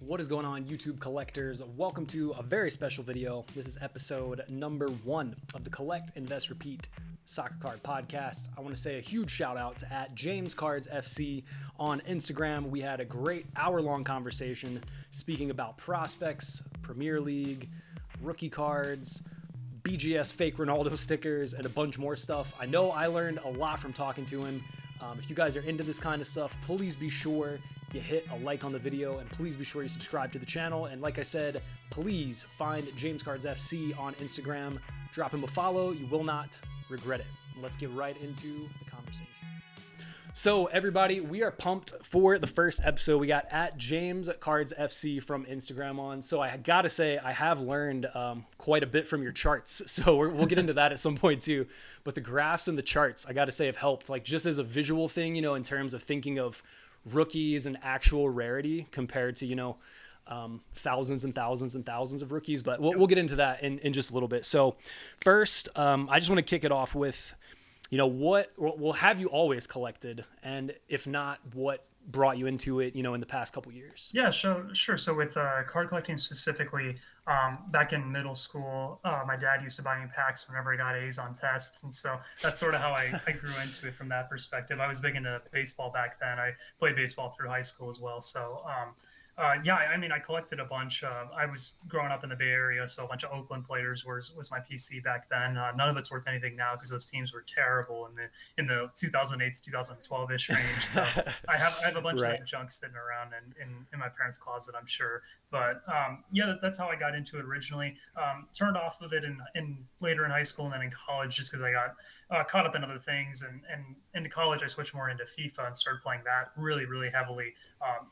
What is going on, YouTube collectors? Welcome to a very special video. This is episode number 1 of the Collect, Invest, Repeat Soccer Card Podcast. I want to say a huge shout out to @JamesCardsFC on Instagram. We had a great hour-long conversation speaking about prospects, Premier League, rookie cards, BGS fake Ronaldo stickers, and a bunch more stuff. I know I learned a lot from talking to him. If you guys are into this kind of stuff, please be sure you hit a like on the video, and please be sure you subscribe to the channel. And like I said, please find James Cards FC on Instagram. Drop him a follow. You will not regret it. Let's get right into the conversation. So everybody, we are pumped for the first episode. We got @JamesCardsFC from Instagram on. So I gotta say, I have learned quite a bit from your charts. So we'll get into that at some point too. But the graphs and the charts, I gotta say, have helped. Like just as a visual thing, in terms of thinking of rookies and actual rarity compared to, thousands and thousands and thousands of rookies. But we'll get into that in just a little bit. So first, I just want to kick it off with, what have you always collected? And if not, what brought you into it, in the past couple years? Yeah, sure. So with card collecting specifically, back in middle school, my dad used to buy me packs whenever I got A's on tests. And so that's sort of how I grew into it from that perspective. I was big into baseball back then. I played baseball through high school as well. So I collected a bunch. I was growing up in the Bay Area, so a bunch of Oakland players was my PC back then. None of it's worth anything now because those teams were terrible in the 2008 to 2012-ish range. So I have a bunch of that junk sitting around in my parents' closet, I'm sure. But that's how I got into it originally. Turned off of it in later in high school and then in college just because I got caught up in other things. And into college, I switched more into FIFA and started playing that really, really heavily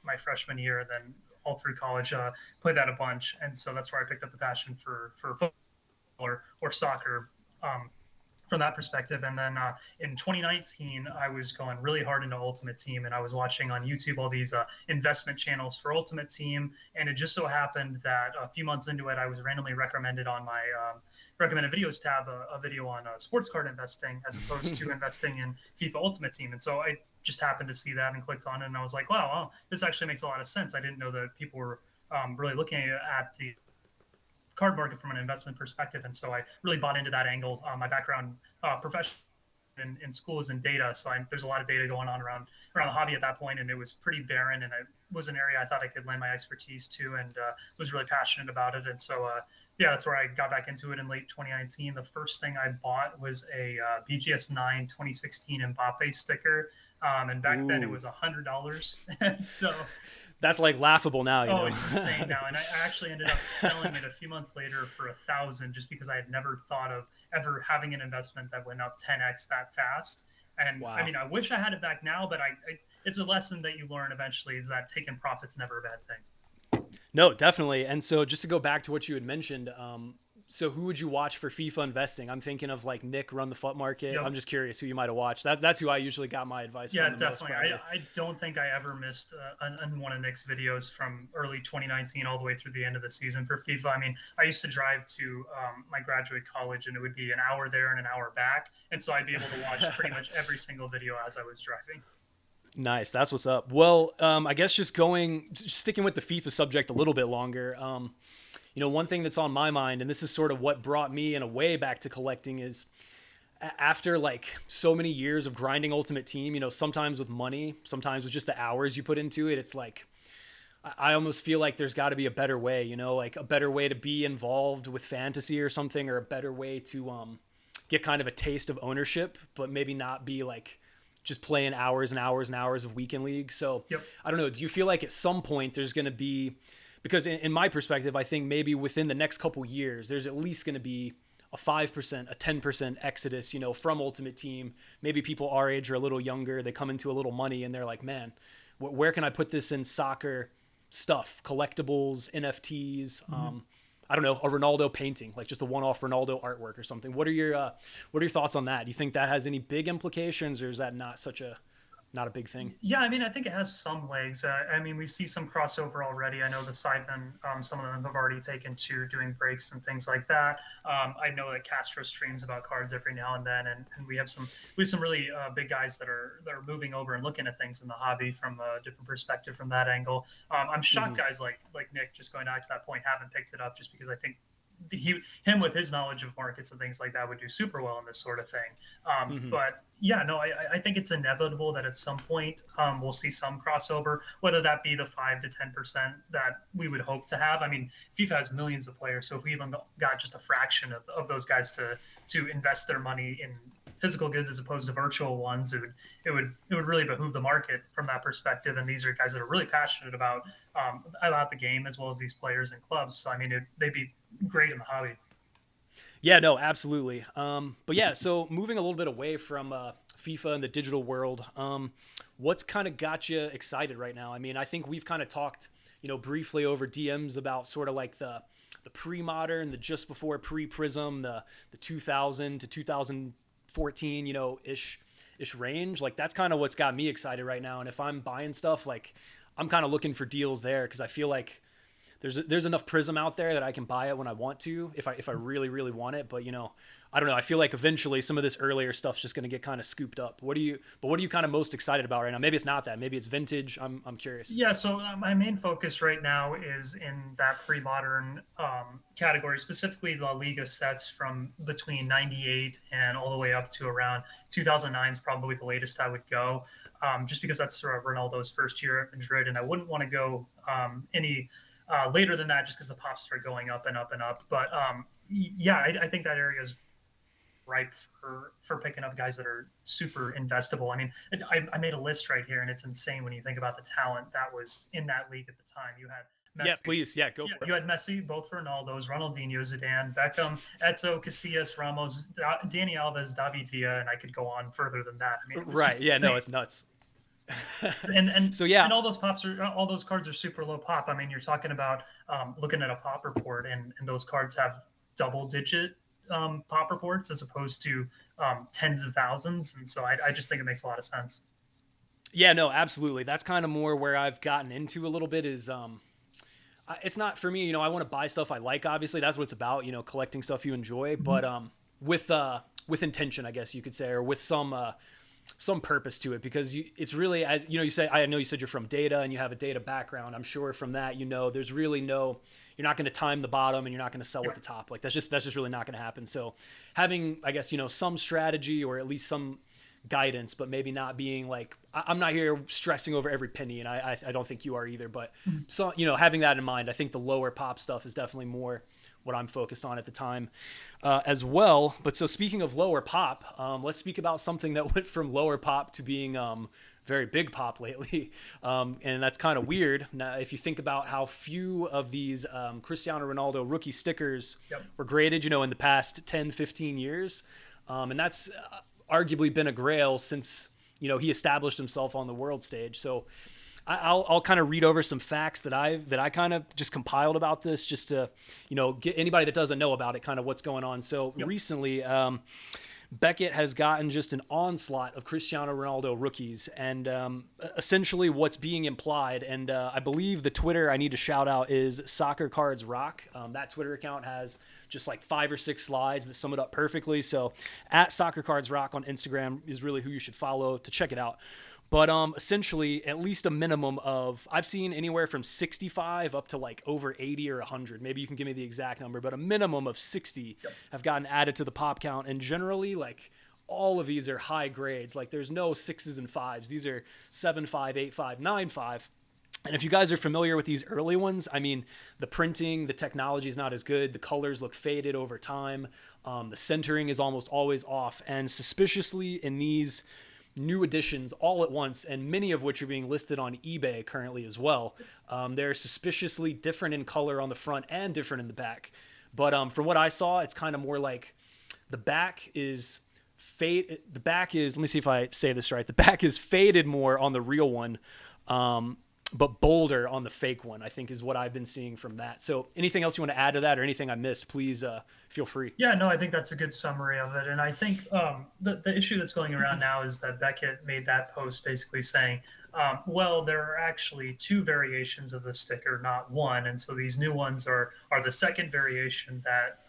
my freshman year. And then all through college, played that a bunch. And so that's where I picked up the passion for football or soccer from that perspective. And then in 2019, I was going really hard into Ultimate Team, and I was watching on YouTube all these investment channels for Ultimate Team. And it just so happened that a few months into it, I was randomly recommended on my recommended videos tab a video on sports card investing as opposed to investing in FIFA Ultimate Team. And so I just happened to see that and clicked on it, and I was like, wow, this actually makes a lot of sense. I didn't know that people were really looking at the card market from an investment perspective, and so I really bought into that angle. My background profession in school is in data, so there's a lot of data going on around the hobby at that point, and it was pretty barren, and it was an area I thought I could lend my expertise to, and was really passionate about it. And so that's where I got back into it in late 2019. The first thing I bought was a BGS 9 2016 Mbappe sticker, and back then it was $100. So that's like laughable now. It's insane now. And I actually ended up selling it a few months later for $1,000 just because I had never thought of ever having an investment that went up 10x that fast. And wow. I mean, I wish I had it back now, but it's a lesson that you learn eventually, is that taking profit's never a bad thing. No, definitely. And so just to go back to what you had mentioned, so who would you watch for FIFA investing? I'm thinking of like Nick Run the Foot Market. Yep. I'm just curious who you might have watched. That's who I usually got my advice from. Yeah, definitely. I don't think I ever missed one of Nick's videos from early 2019 all the way through the end of the season for FIFA. I mean, I used to drive to my graduate college, and it would be an hour there and an hour back. And so I'd be able to watch pretty much every single video as I was driving. Nice. That's what's up. Well, I guess just sticking with the FIFA subject a little bit longer, one thing that's on my mind, and this is sort of what brought me in a way back to collecting, is after like so many years of grinding Ultimate Team, sometimes with money, sometimes with just the hours you put into it, it's like, I almost feel like there's got to be a better way, like a better way to be involved with fantasy or something, or a better way to get kind of a taste of ownership, but maybe not be like just playing hours and hours and hours of weekend league. So yep. I don't know. Do you feel like at some point there's going to be, because in my perspective, I think maybe within the next couple years, there's at least going to be a 5%, a 10% exodus, from Ultimate Team. Maybe people our age or a little younger, they come into a little money and they're like, man, where can I put this in soccer stuff? Collectibles, NFTs, I don't know, a Ronaldo painting, like just a one-off Ronaldo artwork or something. What are your thoughts on that? Do you think that has any big implications, or is that not such a not a big thing? Yeah, I mean, I think it has some legs. I mean, we see some crossover already. I know the sidemen, some of them have already taken to doing breaks and things like that. I know that Castro streams about cards every now and then, and we have some really big guys that are moving over and looking at things in the hobby from a different perspective from that angle. I'm shocked guys like Nick, just going back to that point, haven't picked it up, just because I think him with his knowledge of markets and things like that would do super well in this sort of thing. But yeah, no, I think it's inevitable that at some point we'll see some crossover, whether that be the 5 to 10% that we would hope to have. I mean, FIFA has millions of players, so if we even got just a fraction of those guys to invest their money in physical goods as opposed to virtual ones, it would really behoove the market from that perspective. And these are guys that are really passionate about the game, as well as these players and clubs. So I mean, they'd be great in the hobby. Yeah, no, absolutely. But yeah, so moving a little bit away from FIFA and the digital world, what's kind of got you excited right now? I mean, I think we've kind of talked, briefly over DMs about sort of like the pre-modern, the just before pre-Prism, the 2000 to 2014, ish range. Like that's kind of what's got me excited right now. And if I'm buying stuff, like I'm kind of looking for deals there, because I feel like there's enough Prism out there that I can buy it when I want to, if I really, really want it. But I don't know. I feel like eventually some of this earlier stuff's just going to get kind of scooped up. What are you kind of most excited about right now? Maybe it's not that. Maybe it's vintage. I'm curious. Yeah. So my main focus right now is in that pre-modern category, specifically La Liga sets from between 98 and all the way up to around 2009 is probably the latest I would go, just because that's Ronaldo's first year at Madrid, and I wouldn't want to go any later than that, just because the pops start going up and up and up. But yeah, I think that area is ripe for picking up guys that are super investable. I mean, I made a list right here, and it's insane when you think about the talent that was in that league at the time. You had Messi. Yeah, please. Yeah, go for it. You had Messi, both Ronaldos, Ronaldinho, Zidane, Beckham, Eto'o, Casillas, Ramos, Dani Alves, David Villa, and I could go on further than that. I mean, right. Yeah, no, it's nuts. and so yeah, and all those cards are super low pop. I mean, you're talking about looking at a pop report, and those cards have double digit pop reports as opposed to tens of thousands. And so I just think it makes a lot of sense. Yeah, no, absolutely. That's kind of more where I've gotten into a little bit is it's not for me, I want to buy stuff I like, obviously. That's what it's about, collecting stuff you enjoy, but with intention, I guess you could say, or with some purpose to it, because it's really, as you say, I know you said you're from data and you have a data background. I'm sure from that, there's really you're not going to time the bottom and you're not going to sell at the top. Like that's just really not going to happen. So having, I guess, some strategy or at least some guidance, but maybe not being like, I'm not here stressing over every penny, and I don't think you are either, but so, having that in mind, I think the lower pop stuff is definitely more what I'm focused on at the time as well. But so speaking of lower pop, let's speak about something that went from lower pop to being very big pop lately. And that's kind of weird. Now, if you think about how few of these Cristiano Ronaldo rookie stickers were graded, in the past 10, 15 years. And that's arguably been a grail since, he established himself on the world stage. So I'll kind of read over some facts that I kind of just compiled about this, just to, get anybody that doesn't know about it, kind of what's going on. So recently, Beckett has gotten just an onslaught of Cristiano Ronaldo rookies, and essentially what's being implied, and I believe the Twitter I need to shout out is Soccer Cards Rock. That Twitter account has just like 5 or 6 slides that sum it up perfectly. So at Soccer Cards Rock on Instagram is really who you should follow to check it out. But essentially, at least a minimum of, I've seen anywhere from 65 up to like over 80 or 100. Maybe you can give me the exact number, but a minimum of 60 have gotten added to the pop count. And generally, like, all of these are high grades. Like, there's no 6s and 5s. These are 7.5, 8.5, 9.5. And if you guys are familiar with these early ones, I mean, the printing, the technology is not as good. The colors look faded over time. The centering is almost always off. And suspiciously, in these new editions all at once, and many of which are being listed on eBay currently as well, they're suspiciously different in color on the front and different in the back. But from what I saw, it's kind of more like the back is let me see if I say this right. The back is faded more on the real one, but bolder on the fake one, I think, is what I've been seeing from that. So anything else you want to add to that, or anything I missed, please feel free. Yeah, no, I think that's a good summary of it. And I think the issue that's going around now is that Beckett made that post basically saying, well, there are actually two variations of the sticker, not one. And so these new ones are the second variation that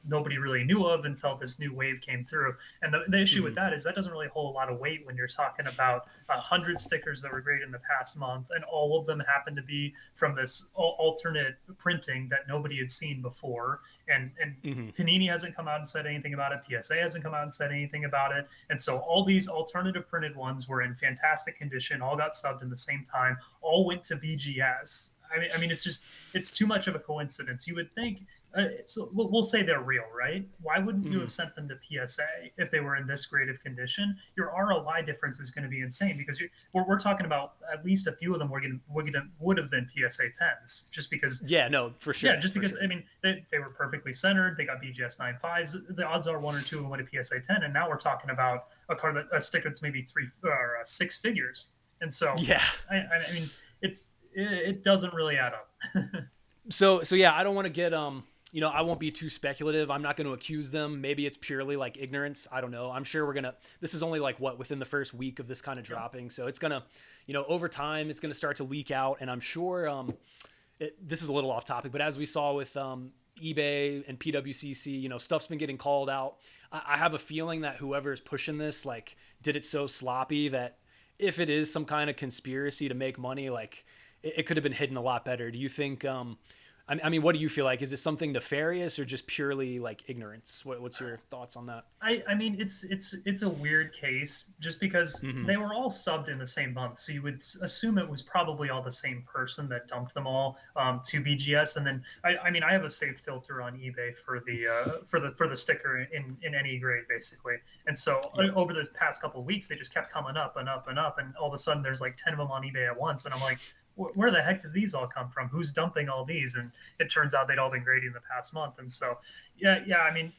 nobody really knew of until this new wave came through. And the issue with that is that doesn't really hold a lot of weight when you're talking about 100 stickers that were graded in the past month, and all of them happen to be from this alternate printing that nobody had seen before. And Panini hasn't come out and said anything about it. PSA hasn't come out and said anything about it. And so all these alternative printed ones were in fantastic condition, all got subbed in the same time, all went to BGS. I mean, it's too much of a coincidence. You would think, so we'll say they're real, right? Why wouldn't you have sent them to PSA if they were in this great of condition? Your ROI difference is going to be insane, because we're talking about at least a few of them would have been PSA 10s, just because. Yeah, no, for sure. Yeah, just because, sure. I mean, they were perfectly centered. They got BGS 9.5s. The odds are one or two of them went to PSA 10, and now we're talking about a sticker that's maybe 3 or 6 figures. And so, yeah, I mean, it doesn't really add up. So yeah, I don't want to get I won't be too speculative. I'm not going to accuse them. Maybe it's purely like ignorance. I don't know. I'm sure this is only like within the first week of this kind of dropping. So it's going to, over time, it's going to start to leak out. And I'm sure this is a little off topic, but as we saw with eBay and PWCC, stuff's been getting called out. I have a feeling that whoever is pushing this, like, did it so sloppy that if it is some kind of conspiracy to make money, like, it could have been hidden a lot better. Do you think, I mean, what do you feel like? Is it something nefarious or just purely like ignorance? What's your thoughts on that? I mean, it's a weird case just because they were all subbed in the same month. So you would assume it was probably all the same person that dumped them all to BGS. And then, I mean, I have a saved filter on eBay for the sticker in any grade, basically. And so over this past couple of weeks, they just kept coming up and up and up. And all of a sudden there's like 10 of them on eBay at once. And I'm like, where the heck did these all come from? Who's dumping all these? And it turns out they'd all been grading the past month. And so, yeah. I mean,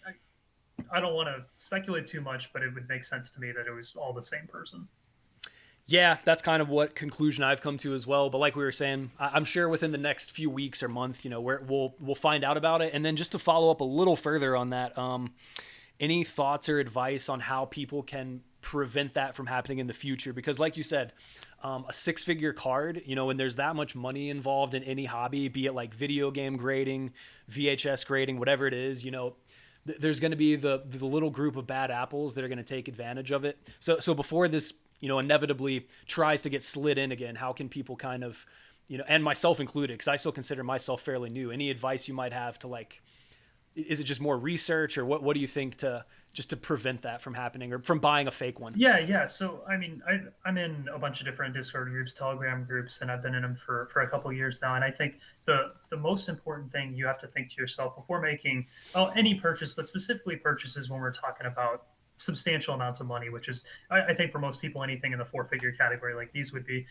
I don't want to speculate too much, but it would make sense to me that it was all the same person. Yeah, that's kind of what conclusion I've come to as well. But like we were saying, I'm sure within the next few weeks or month, we'll find out about it. And then just to follow up a little further on that, any thoughts or advice on how people can prevent that from happening in the future? Because like you said, a 6-figure card, when there's that much money involved in any hobby, be it like video game grading, VHS grading, whatever it is, there's going to be the little group of bad apples that are going to take advantage of it. So before this, inevitably tries to get slid in again, how can people kind of, and myself included, because I still consider myself fairly new, any advice you might have to, like, is it just more research, or what do you think to prevent that from happening, or from buying a fake one? Yeah. So, I mean, I'm in a bunch of different Discord groups, Telegram groups, and I've been in them for a couple of years now. And I think the most important thing you have to think to yourself before making any purchase, but specifically purchases when we're talking about substantial amounts of money, which is, I think for most people, anything in the 4-figure category like these would be,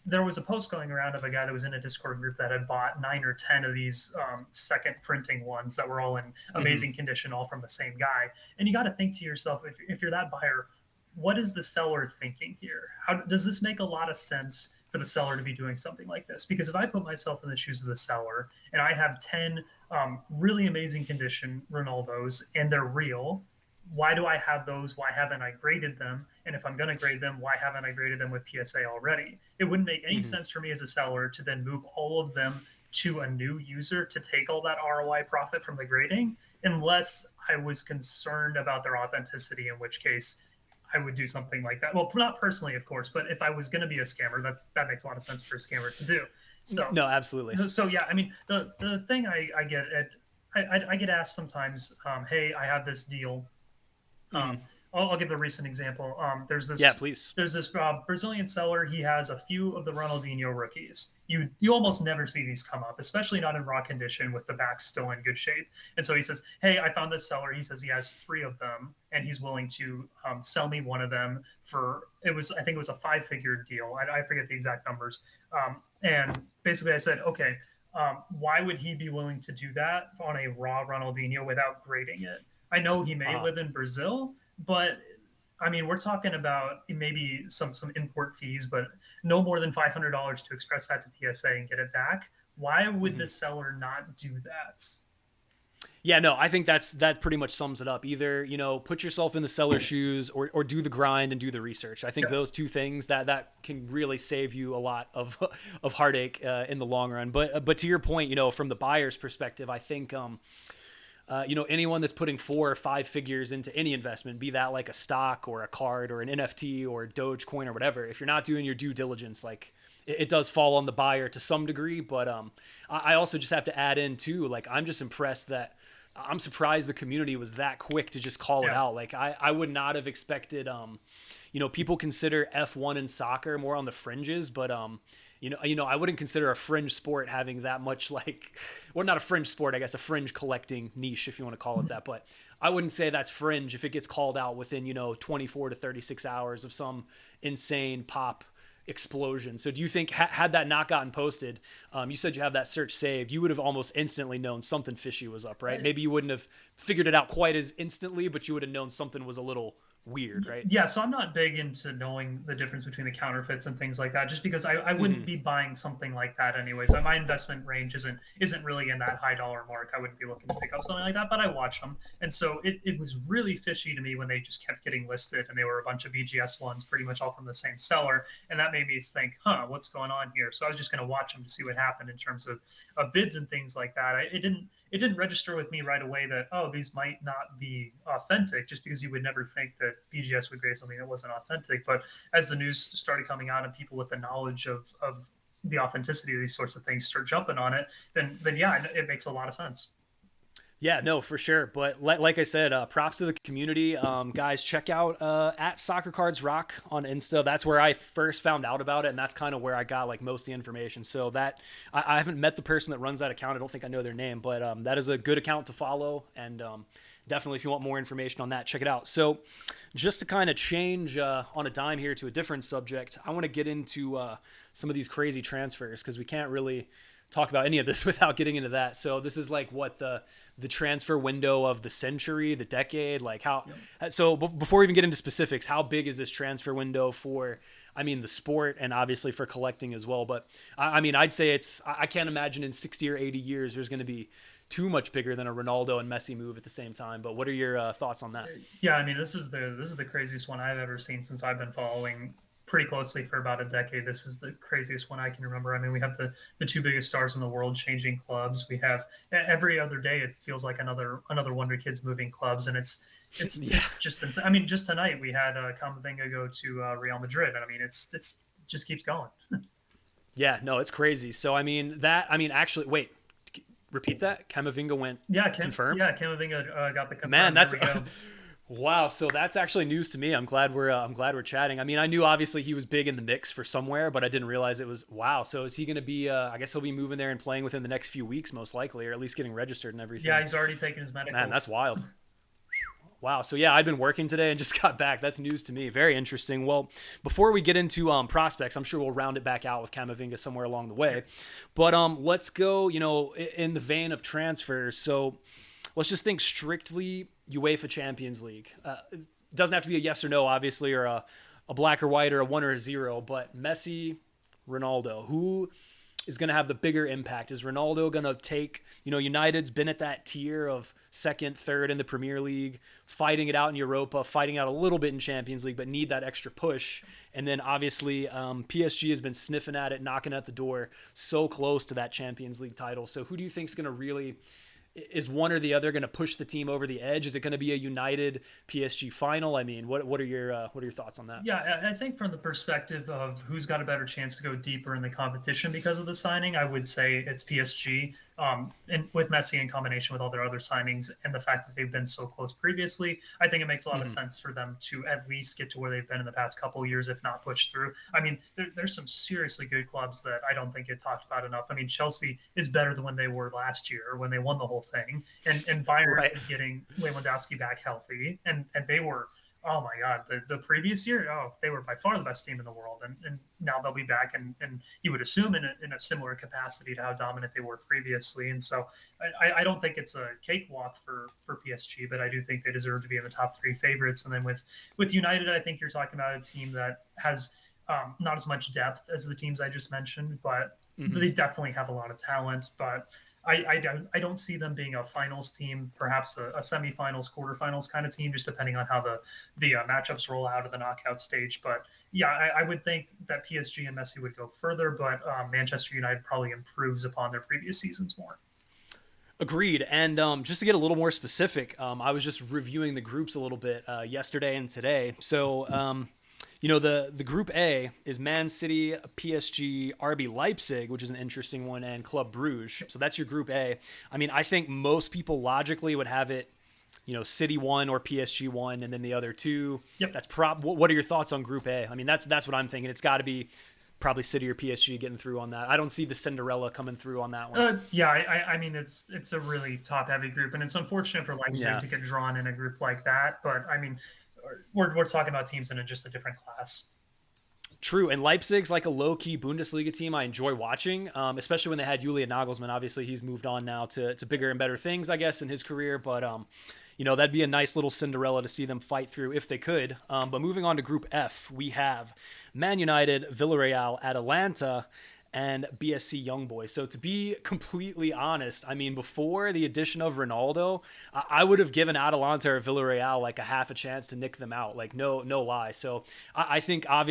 there was a post going around of a guy that was in a Discord group that had bought 9 or 10 of these second printing ones that were all in amazing condition, all from the same guy. And you got to think to yourself, if you're that buyer, what is the seller thinking here? How does this make a lot of sense for the seller to be doing something like this? Because if I put myself in the shoes of the seller and I have 10 really amazing condition Ronaldos and they're real, why do I have those? Why haven't I graded them? And if I'm going to grade them, why haven't I graded them with PSA already? It wouldn't make any sense for me as a seller to then move all of them to a new user to take all that ROI profit from the grading, unless I was concerned about their authenticity, in which case I would do something like that. Well, not personally, of course, but if I was going to be a scammer, that makes a lot of sense for a scammer to do. So no, absolutely. So yeah, I mean, the thing I get I get asked sometimes, hey, I have this deal. I'll give the recent example. There's this. Yeah, please. There's this Brazilian seller. He has a few of the Ronaldinho rookies. You almost never see these come up, especially not in raw condition with the backs still in good shape. And so he says, "Hey, I found this seller. He says he has 3 of them, and he's willing to sell me one of them for I think it was a 5-figure deal. I forget the exact numbers. And basically, I said, okay, why would he be willing to do that on a raw Ronaldinho without grading it? I know he may live in Brazil, but I mean, we're talking about maybe some import fees, but no more than $500 to express that to PSA and get it back. Why would the seller not do that? Yeah, no, I think that pretty much sums it up. Either, put yourself in the seller's shoes, or do the grind and do the research. I think Yeah. those two things that can really save you a lot of of heartache in the long run. But to your point, from the buyer's perspective, I think anyone that's putting 4 or 5 figures into any investment, be that like a stock or a card or an NFT or Dogecoin or whatever, if you're not doing your due diligence, like it does fall on the buyer to some degree. But I also just have to add in too, like I'm just impressed that I'm surprised the community was that quick to just call it Yeah. out. Like I would not have expected, people consider F1 and soccer more on the fringes, but I wouldn't consider a fringe sport having that much well, not a fringe sport, I guess a fringe collecting niche, if you want to call it that. But I wouldn't say that's fringe if it gets called out within, 24 to 36 hours of some insane pop explosion. So do you think had that not gotten posted, you said you have that search saved, you would have almost instantly known something fishy was up, right? Maybe you wouldn't have figured it out quite as instantly, but you would have known something was a little weird, right? Yeah, so I'm not big into knowing the difference between the counterfeits and things like that, just because I wouldn't be buying something like that anyways. My investment range isn't really in that high dollar mark. I wouldn't be looking to pick up something like that, but I watch them. And so it was really fishy to me when they just kept getting listed, and they were a bunch of VGS ones, pretty much all from the same seller. And that made me think, what's going on here? So I was just going to watch them to see what happened in terms of bids and things like that. It didn't register with me right away that, these might not be authentic, just because you would never think that BGS would grade something that wasn't authentic. But as the news started coming out and people with the knowledge of the authenticity of these sorts of things start jumping on it, then yeah, it makes a lot of sense. Yeah, no, for sure. But like I said, props to the community. Guys, check out at Soccer Cards Rock on Insta. That's where I first found out about it, and that's kind of where I got like most of the information. So that I haven't met the person that runs that account. I don't think I know their name, but that is a good account to follow. And definitely, if you want more information on that, check it out. So just to kind of change on a dime here to a different subject, I want to get into some of these crazy transfers, because we can't really talk about any of this without getting into that. So this is like what the transfer window of the century, the decade, like how, so before we even get into specifics, how big is this transfer window for, the sport, and obviously for collecting as well. But I'd say I can't imagine in 60 or 80 years, there's going to be too much bigger than a Ronaldo and Messi move at the same time. But what are your thoughts on that? Yeah, this is the craziest one I've ever seen since I've been following pretty closely for about a decade. This is the craziest one I can remember. We have the two biggest stars in the world changing clubs. We have every other day it feels like another Wonder Kids moving clubs, and it's just insane. Just tonight we had Camavinga go to Real Madrid, and it just keeps going. Yeah, no, it's crazy. So actually, wait, repeat that. Camavinga went confirmed. Yeah, Camavinga got the confirmed. Man, that's wow. So that's actually news to me. I'm glad we're chatting. I knew obviously he was big in the mix for somewhere, but I didn't realize it was wow. So is he going to be? I guess he'll be moving there and playing within the next few weeks, most likely, or at least getting registered and everything. Yeah, he's already taken his medicals. Man, that's wild. Wow. So yeah, I've been working today and just got back. That's news to me. Very interesting. Well, before we get into prospects, I'm sure we'll round it back out with Camavinga somewhere along the way. But let's go, in the vein of transfers. So let's just think strictly UEFA Champions League. It doesn't have to be a yes or no, obviously, or a black or white or a 1 or a 0, but Messi, Ronaldo, who is going to have the bigger impact? Is Ronaldo going to take, United's been at that tier of second, third in the Premier League, fighting it out in Europa, fighting out a little bit in Champions League, but need that extra push. And then obviously PSG has been sniffing at it, knocking at the door, so close to that Champions League title. So who do you think is going to really, is one or the other going to push the team over the edge? Is it going to be a United PSG final? What are your thoughts on that? Yeah, I think from the perspective of who's got a better chance to go deeper in the competition because of the signing, I would say it's PSG. And with Messi in combination with all their other signings and the fact that they've been so close previously, I think it makes a lot of sense for them to at least get to where they've been in the past couple of years, if not push through. There's some seriously good clubs that I don't think get talked about enough. Chelsea is better than when they were last year, when they won the whole thing. And Bayern is getting Lewandowski back healthy, and they were Oh my God, the previous year, oh, they were by far the best team in the world, and now they'll be back, and you would assume in a similar capacity to how dominant they were previously. And so I don't think it's a cakewalk for PSG, but I do think they deserve to be in the top three favorites. And then with United, I think you're talking about a team that has not as much depth as the teams I just mentioned, but they definitely have a lot of talent. But I don't see them being a finals team, perhaps a semifinals, quarterfinals kind of team, just depending on how the matchups roll out of the knockout stage. But yeah, I would think that PSG and Messi would go further, but Manchester United probably improves upon their previous seasons more. Agreed. And just to get a little more specific, I was just reviewing the groups a little bit yesterday and today. So, the Group A is Man City, PSG, RB Leipzig, which is an interesting one, and Club Brugge. So that's your Group A. I mean, I think most people logically would have it, City 1 or PSG 1, and then the other two. Yep. That's What are your thoughts on Group A? I mean, that's what I'm thinking. It's got to be probably City or PSG getting through on that. I don't see the Cinderella coming through on that one. Yeah, I mean it's a really top heavy group, and it's unfortunate for Leipzig to get drawn in a group like that. But I mean, we're talking about teams in just a different class. True, and Leipzig's like a low-key Bundesliga team I enjoy watching, especially when they had Julian Nagelsmann. Obviously, he's moved on now to bigger and better things, I guess, in his career. But that'd be a nice little Cinderella to see them fight through if they could. But moving on to Group F, we have Man United, Villarreal, Atalanta, and BSC Young Boys. So to be completely honest, I mean, before the addition of Ronaldo, I would have given Atalanta or Villarreal like a half a chance to nick them out. Like no lie. So I think, I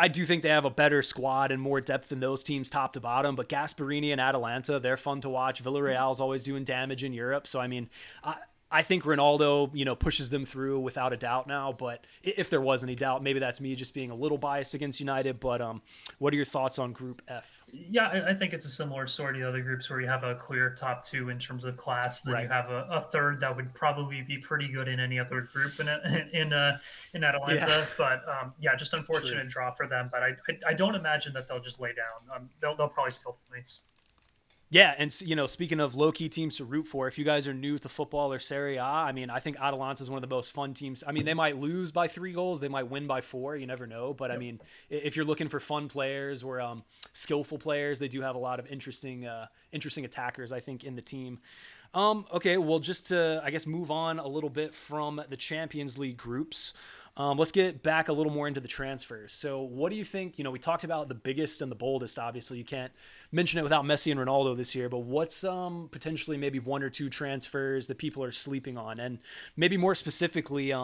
do think they have a better squad and more depth than those teams top to bottom, but Gasperini and Atalanta, they're fun to watch. Villarreal's always doing damage in Europe. So, I mean, I think Ronaldo, pushes them through without a doubt now. But if there was any doubt, maybe that's me just being a little biased against United. But what are your thoughts on Group F? Yeah, I think it's a similar story to the other groups where you have a clear top two in terms of class. Then you have a third that would probably be pretty good in any other group in Atalanta. Yeah. But just unfortunate draw for them. But I don't imagine that they'll just lay down. They'll probably steal points. Yeah, and speaking of low-key teams to root for, if you guys are new to football or Serie A, I mean, I think Atalanta is one of the most fun teams. I mean, they might lose by 3 goals, they might win by 4, you never know. But I mean, if you're looking for fun players or skillful players, they do have a lot of interesting attackers, I think, in the team. Okay, well, just to, I guess, move on a little bit from the Champions League groups. Let's get back a little more into the transfers. So what do you think? We talked about the biggest and the boldest. Obviously, you can't mention it without Messi and Ronaldo this year, but what's potentially maybe 1 or 2 transfers that people are sleeping on? And maybe more specifically,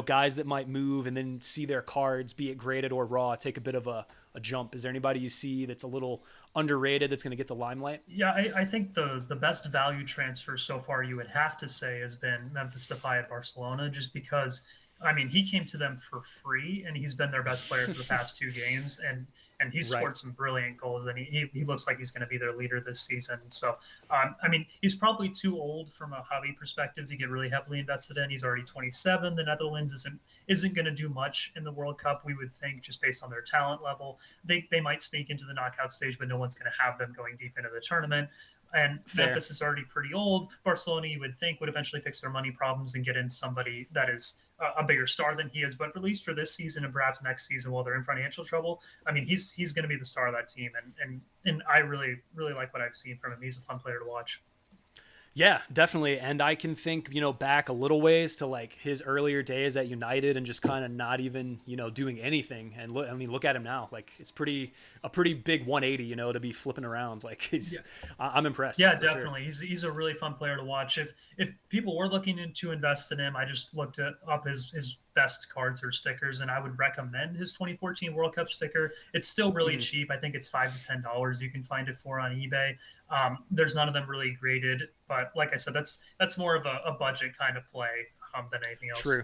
guys that might move and then see their cards, be it graded or raw, take a bit of a jump. Is there anybody you see that's a little underrated that's going to get the limelight? Yeah, I think the best value transfer so far, you would have to say, has been Memphis Depay at Barcelona, just because I mean, he came to them for free, and he's been their best player for the past 2 games, and he's scored some brilliant goals, and he looks like he's going to be their leader this season. So, I mean, he's probably too old from a hobby perspective to get really heavily invested in. He's already 27. The Netherlands isn't going to do much in the World Cup, we would think, just based on their talent level. They might sneak into the knockout stage, but no one's going to have them going deep into the tournament. And Memphis is already pretty old. Barcelona, you would think, would eventually fix their money problems and get in somebody that is a bigger star than he is. But at least for this season and perhaps next season, while they're in financial trouble, I mean, he's going to be the star of that team. And I really, really like what I've seen from him. He's a fun player to watch. Yeah, definitely. And I can think, back a little ways to like his earlier days at United and just kind of not even, doing anything. And look at him now. Like it's a pretty big 180, to be flipping around. Like I'm impressed. Yeah, definitely. Sure. He's a really fun player to watch. If people were looking to invest in him, I just looked up his best cards or stickers, and I would recommend his 2014 World Cup sticker. It's still really cheap. I think it's $5 to $10 you can find it for on eBay. There's none of them really graded, but like I said, that's more of a budget kind of play than anything else. True.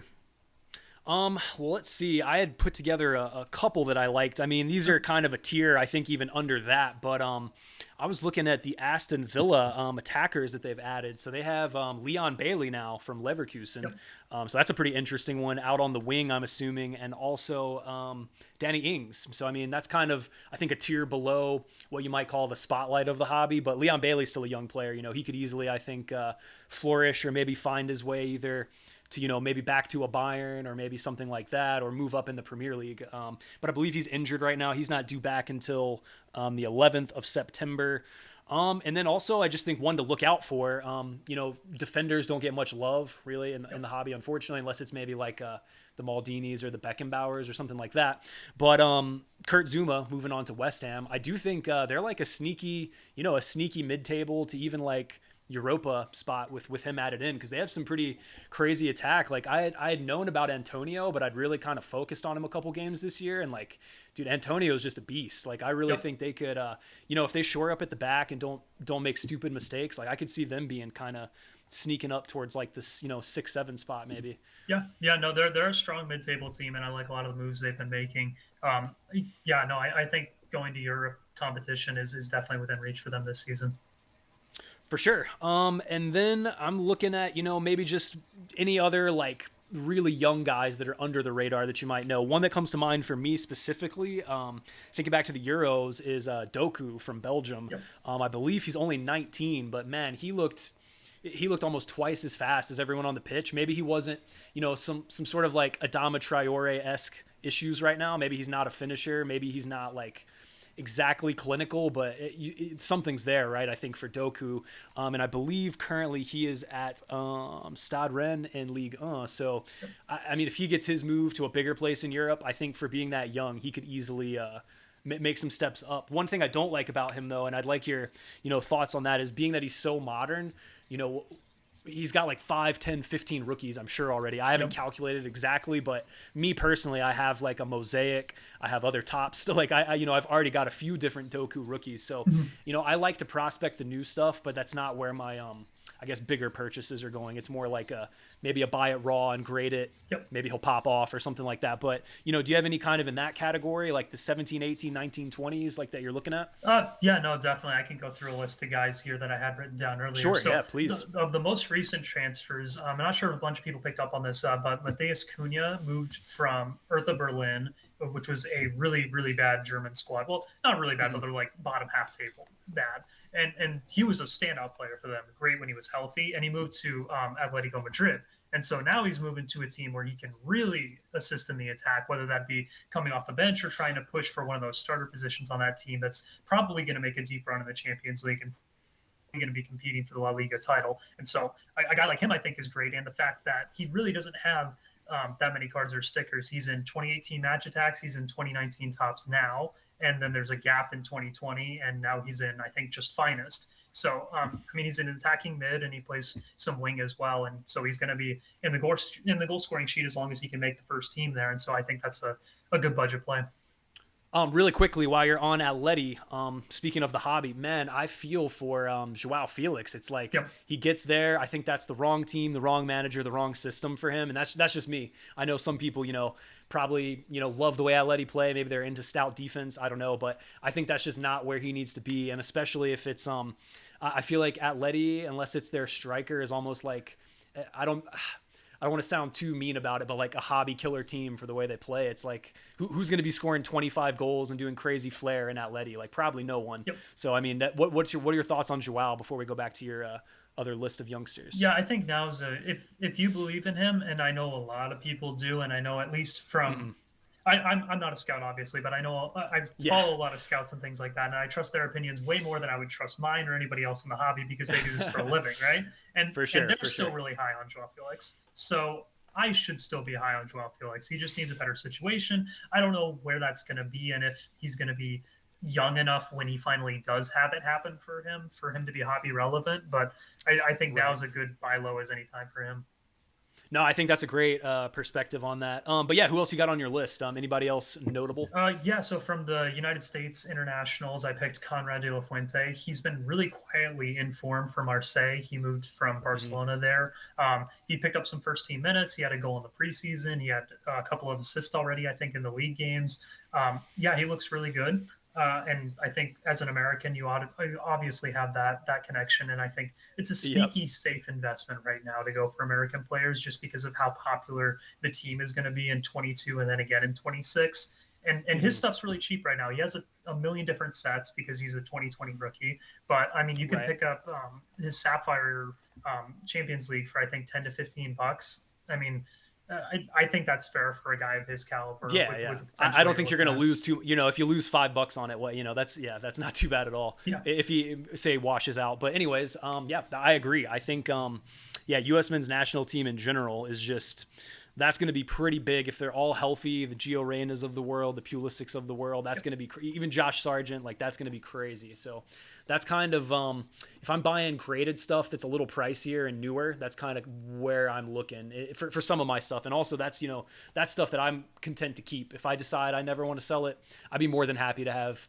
Well, let's see. I had put together a couple that I liked. I mean, these are kind of a tier, I think, even under that. But I was looking at the Aston Villa attackers that they've added. So they have Leon Bailey now from Leverkusen. Yep. So that's a pretty interesting one out on the wing, I'm assuming. And also Danny Ings. So, I mean, that's kind of, I think, a tier below what you might call the spotlight of the hobby. But Leon Bailey's still a young player. He could easily, I think, flourish or maybe find his way either to, you know, maybe back to a Bayern or maybe something like that, or move up in the Premier League. But I believe he's injured right now. He's not due back until the 11th of September. And then also, I just think one to look out for, you know, defenders don't get much love really in the hobby, unfortunately, unless it's maybe like the Maldinis or the Beckenbauers or something like that. But Kurt Zuma moving on to West Ham, I do think they're like a sneaky mid-table to even like Europa spot with him added in, because they have some pretty crazy attack. Like I had known about Antonio, but I'd really kind of focused on him a couple games this year, and like, dude, Antonio's just a beast. Like I really think they could, you know, if they shore up at the back and don't make stupid mistakes, like I could see them being kind of sneaking up towards like this, you know, 6-7 spot maybe. Yeah, no, they're a strong mid-table team, and I like a lot of the moves they've been making. I think going to Europe competition is definitely within reach for them this season. For sure. And then I'm looking at, you know, maybe just any other like really young guys that are under the radar that you might know. One that comes to mind for me specifically, thinking back to the Euros, is Doku from Belgium. Yep. I believe he's only 19, but man, he looked almost twice as fast as everyone on the pitch. Maybe he wasn't, you know, some sort of like Adama Traore-esque issues right now. Maybe he's not a finisher. Maybe he's not like exactly clinical, but something's there, right? I think for Doku, and I believe currently he is at Stade Rennes in Ligue 1. So, I mean, if he gets his move to a bigger place in Europe, I think for being that young, he could easily make some steps up. One thing I don't like about him, though, and I'd like your, you know, thoughts on that, is being that he's so modern. You know, he's got like 5, 10, 15 rookies, I'm sure already. I haven't calculated exactly, but me personally, I have like a mosaic. I have other tops. Like I you know, I've already got a few different Doku rookies. So, you know, I like to prospect the new stuff, but that's not where my I guess bigger purchases are going. It's more like maybe a buy it raw and grade it. Maybe he'll pop off or something like that. But, you know, do you have any kind of in that category, like the 17, 18, 19, 20s, like that you're looking at? Yeah, no, definitely. I can go through a list of guys here that I had written down earlier. Sure, so yeah, please. Of the most recent transfers, I'm not sure if a bunch of people picked up on this, but Matthias Cunha moved from Hertha Berlin, which was a really, really bad German squad. Well, not really bad, but they're like bottom half table bad. And he was a standout player for them, great when he was healthy, and he moved to Atletico Madrid. And so now he's moving to a team where he can really assist in the attack, whether that be coming off the bench or trying to push for one of those starter positions on that team that's probably going to make a deep run in the Champions League and going to be competing for the La Liga title. And so a guy like him, I think, is great. And the fact that he really doesn't have that many cards or stickers. He's in 2018 match attacks. He's in 2019 tops now. And then there's a gap in 2020, and now he's in, I think, just finest. So, I mean, he's an attacking mid, and he plays some wing as well. And so he's going to be in the goal scoring sheet as long as he can make the first team there. And so I think that's a good budget play. Really quickly, while you're on Atleti, speaking of the hobby, man, I feel for Joao Felix. It's like he gets there. I think that's the wrong team, the wrong manager, the wrong system for him. And that's just me. I know some people, you know, probably, you know, love the way Atleti play. Maybe they're into stout defense. I don't know. But I think that's just not where he needs to be. And especially if it's, I feel like Atleti, unless it's their striker, is almost like, I don't want to sound too mean about it, but like a hobby killer team for the way they play. It's like, who's going to be scoring 25 goals and doing crazy flair in Atleti? Like probably no one. So, I mean, what are your thoughts on Joao before we go back to your other list of youngsters? Yeah, I think now's if you believe in him, and I know a lot of people do, and I know at least from I'm not a scout, obviously, but I know I follow a lot of scouts and things like that, and I trust their opinions way more than I would trust mine or anybody else in the hobby because they do this for a living, right? And, for sure, and they're still really high on Joao Felix. So I should still be high on Joao Felix. He just needs a better situation. I don't know where that's going to be and if he's going to be young enough when he finally does have it happen for him to be hobby relevant. But I think now is a good buy low as any time for him. No, I think that's a great perspective on that. But yeah, who else you got on your list? Anybody else notable? Yeah, so from the United States internationals, I picked Conrad De La Fuente. He's been really quietly in form for Marseille. He moved from Barcelona there. He picked up some first team minutes. He had a goal in the preseason. He had a couple of assists already, I think, in the league games. Yeah, he looks really good. And I think as an American, you obviously have that connection. And I think it's a sneaky, safe investment right now to go for American players just because of how popular the team is going to be in 22 and then again in 26. And his stuff's really cheap right now. He has a million different sets because he's a 2020 rookie. But, I mean, you can pick up his Sapphire Champions League for, I think, $10 to $15. I mean, I think that's fair for a guy of his caliber Yeah, with yeah. the potential I don't you're think you're looking going to at. lose if you lose $5 on it, what, that's not too bad at all. Yeah. If he say washes out. But anyways, yeah, I agree. I think, yeah, U.S. men's national team in general is just, that's going to be pretty big if they're all healthy. The Gio Reynas of the world, the Pulisics of the world, that's Yep. going to be even Josh Sargent, like that's going to be crazy. So that's kind of if I'm buying graded stuff that's a little pricier and newer, that's kind of where I'm looking for some of my stuff. And also that's that's stuff that I'm content to keep. If I decide I never want to sell it, I'd be more than happy to have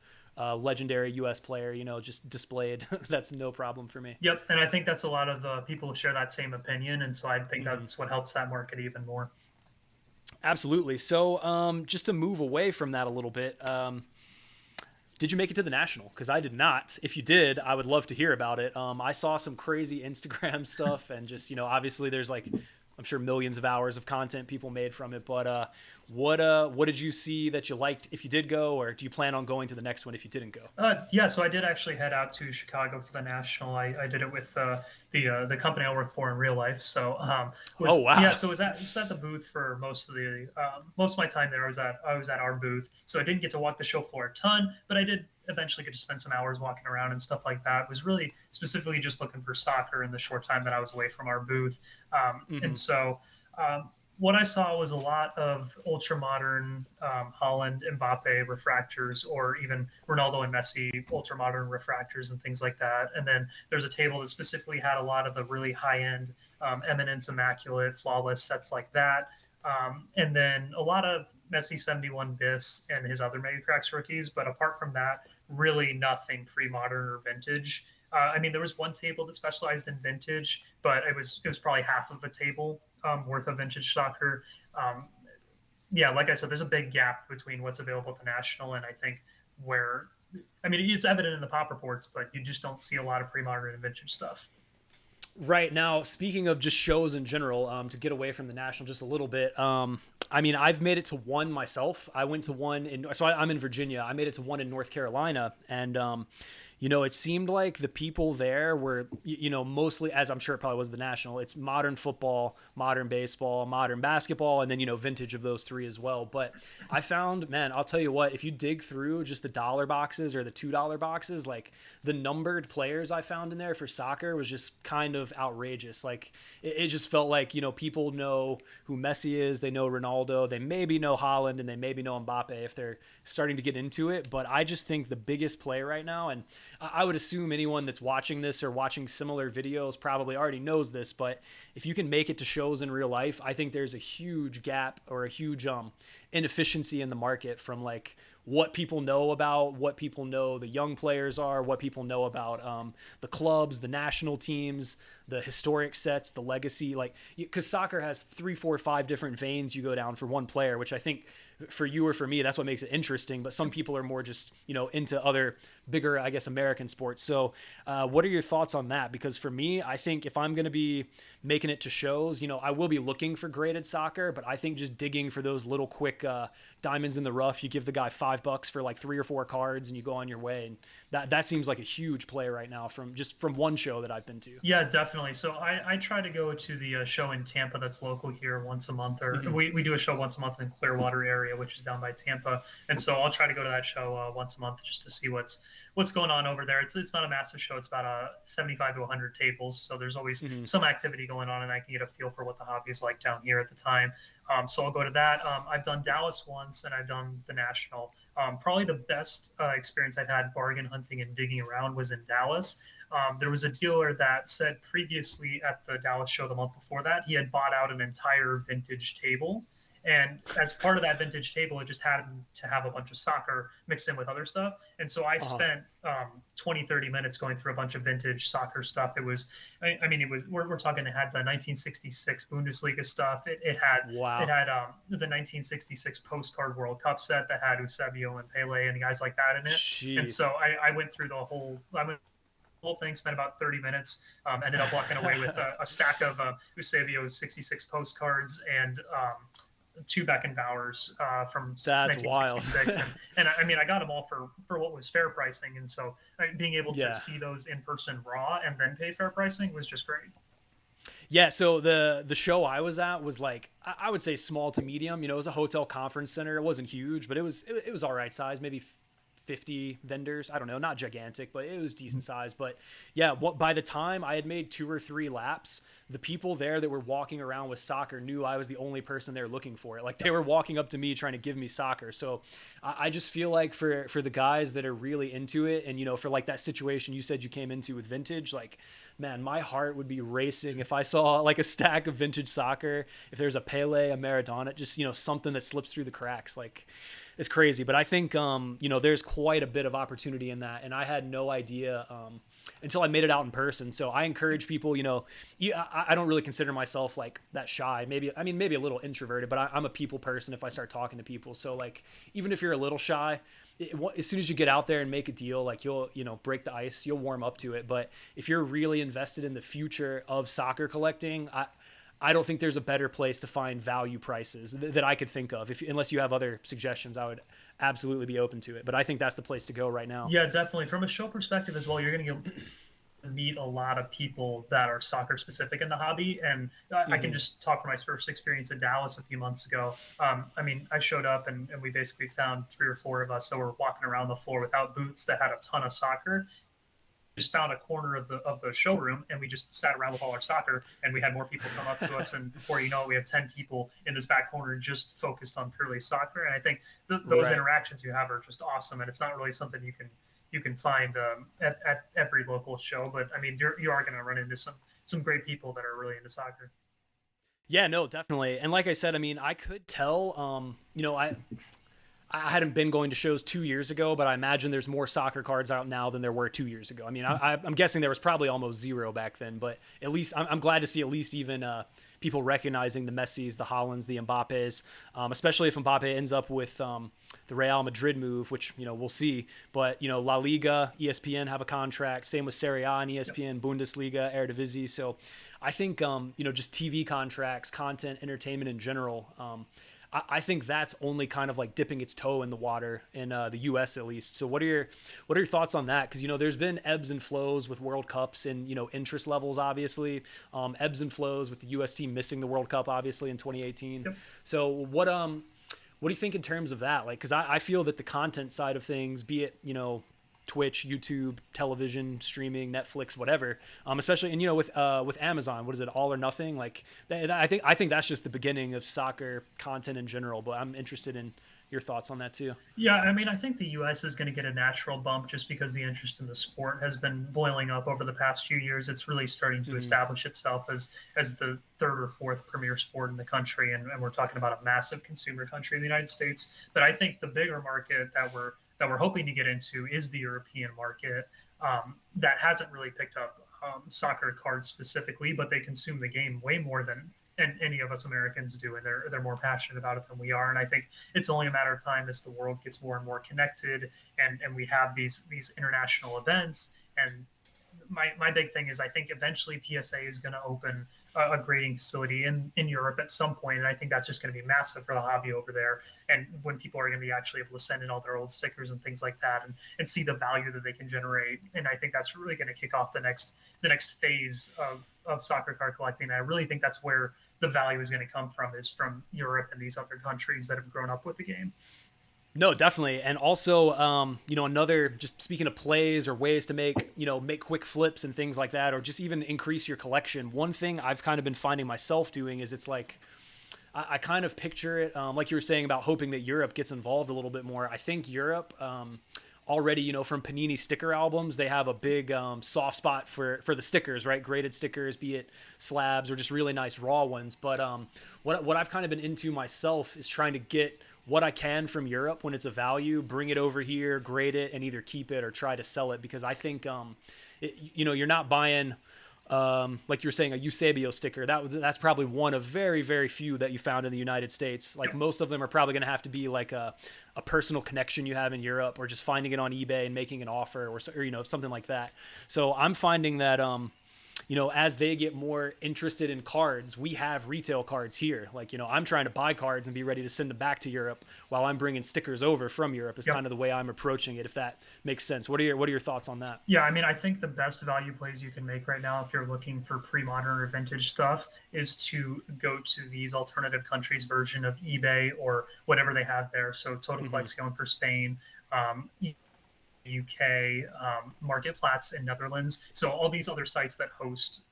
legendary U.S. player, just displayed. That's no problem for me. Yep, and I think that's a lot of people who share that same opinion, and so I think Mm-hmm. that's what helps that market even more. Absolutely. So, just to move away from that a little bit, did you make it to the national? Because I did not. If you did, I would love to hear about it. I saw some crazy Instagram stuff, and just obviously there's like, I'm sure millions of hours of content people made from it. But what did you see that you liked if you did go, or do you plan on going to the next one if you didn't go? Yeah, so I did actually head out to Chicago for the national. I did it with the company I work for in real life. So Oh was wow. yeah, so was at the booth for most of my time there. I was at our booth, so I didn't get to walk the show floor a ton, but I did eventually get to spend some hours walking around and stuff like that. It was really specifically just looking for soccer in the short time that I was away from our booth, Mm-hmm. and so. What I saw was a lot of ultra modern Holland Mbappe refractors, or even Ronaldo and Messi ultra modern refractors and things like that. And then there's a table that specifically had a lot of the really high end Eminence Immaculate flawless sets like that. And then a lot of Messi 71 bis and his other Mega Cracks rookies. But apart from that, really nothing pre modern or vintage. I mean, there was one table that specialized in vintage, but it was probably half of a table worth of vintage soccer. Um, yeah, like I said, there's a big gap between what's available at the national and I think where, I mean, it's evident in the pop reports, but you just don't see a lot of pre-modern and vintage stuff. Right now, speaking of just shows in general, to get away from the national just a little bit, I mean, I've made it to one myself. I went to one I'm in Virginia. I made it to one in North Carolina, and it seemed like the people there were, mostly, as I'm sure it probably was the national, it's modern football, modern baseball, modern basketball, and then, vintage of those three as well. But I found, man, I'll tell you what, if you dig through just the dollar boxes or the $2 boxes, like the numbered players I found in there for soccer was just kind of outrageous. Like it just felt like, people know who Messi is, they know Ronaldo, they maybe know Holland, and they maybe know Mbappe if they're starting to get into it. But I just think the biggest player right now, and I would assume anyone that's watching this or watching similar videos probably already knows this, but if you can make it to shows in real life, I think there's a huge gap or a huge inefficiency in the market from like what people know about, what people know the young players are, what people know about the clubs, the national teams, the historic sets, the legacy, like, because soccer has 3, 4, 5 different veins you go down for one player, which I think for you or for me, that's what makes it interesting. But some people are more just, into other bigger, I guess, American sports. So what are your thoughts on that? Because for me, I think if I'm going to be making it to shows, I will be looking for graded soccer, but I think just digging for those little quick diamonds in the rough, you give the guy $5 for like 3 or 4 cards and you go on your way. And that seems like a huge play right now from one show that I've been to. Yeah, definitely. So I try to go to the show in Tampa that's local here once a month, or Mm-hmm. we do a show once a month in Clearwater area, which is down by Tampa. And so I'll try to go to that show once a month just to see what's going on over there. It's not a massive show. It's about 75 to 100 tables. So there's always Mm-hmm. some activity going on, and I can get a feel for what the hobby is like down here at the time. So I'll go to that. I've done Dallas once, and I've done the National. Probably the best experience I've had bargain hunting and digging around was in Dallas. There was a dealer that said previously at the Dallas show the month before that, he had bought out an entire vintage table. And as part of that vintage table, it just happened to have a bunch of soccer mixed in with other stuff. And so I spent 20, 30 minutes going through a bunch of vintage soccer stuff. It was, I mean, it was, we're talking, it had the 1966 Bundesliga stuff. It had Wow. the 1966 postcard World Cup set that had Eusebio and Pele and guys like that in it. Jeez. And so I went through the whole thing, spent about 30 minutes, ended up walking away with a stack of Eusebio's 66 postcards and 2 Beckenbauers from That's 1966. And I mean, I got them all for what was fair pricing. And so being able to see those in person raw and then pay fair pricing was just great. Yeah, so the show I was at was like I would say small to medium. You know, it was a hotel conference center. It wasn't huge, but it was all right size. Maybe 50 vendors. I don't know, not gigantic, but it was decent size. But yeah, by the time I had made 2 or 3 laps, the people there that were walking around with soccer knew I was the only person there looking for it. Like they were walking up to me trying to give me soccer. So I just feel like for the guys that are really into it, and you know, for like that situation you said you came into with vintage, like man, my heart would be racing if I saw like a stack of vintage soccer. If there's a Pele, a Maradona, just you know, something that slips through the cracks, like. It's crazy, but I think you know, there's quite a bit of opportunity in that, and I had no idea until I made it out in person. So I encourage people. You know, I don't really consider myself like that shy. Maybe maybe a little introverted, but I'm a people person. If I start talking to people, so like even if you're a little shy, as soon as you get out there and make a deal, like you'll break the ice, you'll warm up to it. But if you're really invested in the future of soccer collecting, I don't think there's a better place to find value prices that I could think of. Unless you have other suggestions, I would absolutely be open to it. But I think that's the place to go right now. Yeah, definitely. From a show perspective as well, you're going to meet a lot of people that are soccer specific in the hobby. And I can just talk from my first experience in Dallas a few months ago. I mean, I showed up and we basically found 3 or 4 of us that were walking around the floor without boots that had a ton of soccer. Just found a corner of the showroom and we just sat around with all our soccer, and we had more people come up to us, and before you know it, we have 10 people in this back corner just focused on purely soccer. And I think those interactions you have are just awesome, and it's not really something you can find at every local show. But I mean, you are going to run into some great people that are really into soccer. Yeah, no, definitely. And like I said, I mean, I could tell you know, I hadn't been going to shows 2 years ago, but I imagine there's more soccer cards out now than there were 2 years ago. I mean, I'm guessing there was probably almost zero back then, but at least I'm glad to see at least even people recognizing the Messis, the Haalands, the Mbappes, especially if Mbappe ends up with the Real Madrid move, which, you know, we'll see. But, you know, La Liga, ESPN have a contract. Same with Serie A and ESPN, Bundesliga, Eredivisie. So I think, you know, just TV contracts, content, entertainment in general, I think that's only kind of like dipping its toe in the water in the U.S. at least. So what are your thoughts on that? Because you know, there's been ebbs and flows with World Cups and you know, interest levels, obviously, ebbs and flows with the U.S. team missing the World Cup obviously in 2018. Yep. So what do you think in terms of that? Like, because I feel that the content side of things, be it you know, Twitch, YouTube, television, streaming, Netflix, whatever. Especially, and you know, with Amazon, what is it, all or nothing? Like, I think that's just the beginning of soccer content in general. But I'm interested in your thoughts on that too. Yeah, I mean, I think the U.S. is going to get a natural bump just because the interest in the sport has been boiling up over the past few years. It's really starting to establish itself as the third or fourth premier sport in the country, and we're talking about a massive consumer country in the United States. But I think the bigger market that we're hoping to get into is the European market, that hasn't really picked up soccer cards specifically, but they consume the game way more than any of us Americans do, and they're more passionate about it than we are. And I think it's only a matter of time as the world gets more and more connected, and we have these international events. And my big thing is I think eventually PSA is going to open a grading facility in Europe at some point, and I think that's just going to be massive for the hobby over there. And when people are going to be actually able to send in all their old stickers and things like that, and see the value that they can generate, and I think that's really going to kick off the next phase of soccer card collecting. And I really think that's where the value is going to come from, is from Europe and these other countries that have grown up with the game. No, definitely. And also, you know, another, just speaking of plays or ways to make quick flips and things like that, or just even increase your collection. One thing I've kind of been finding myself doing is it's like, I kind of picture it, like you were saying about hoping that Europe gets involved a little bit more. I think Europe, already, you know, from Panini sticker albums, they have a big soft spot for the stickers, right? Graded stickers, be it slabs or just really nice raw ones. But what I've kind of been into myself is trying to get what I can from Europe when it's a value, bring it over here, grade it, and either keep it or try to sell it. Because I think, you know, you're not buying, like you were saying, a Eusebio sticker. That's probably one of very, very few that you found in the United States. Like most of them are probably going to have to be like a personal connection you have in Europe, or just finding it on eBay and making an offer, or you know, something like that. So I'm finding that, as they get more interested in cards, we have retail cards here. Like, I'm trying to buy cards and be ready to send them back to Europe while I'm bringing stickers over from Europe is kind of the way I'm approaching it, if that makes sense. What are your thoughts on that? Yeah, I mean, I think the best value plays you can make right now if you're looking for pre-modern or vintage stuff is to go to these alternative countries version of eBay or whatever they have there. So Total Colección for Spain, UK, Marketplaats in Netherlands. So all these other sites that host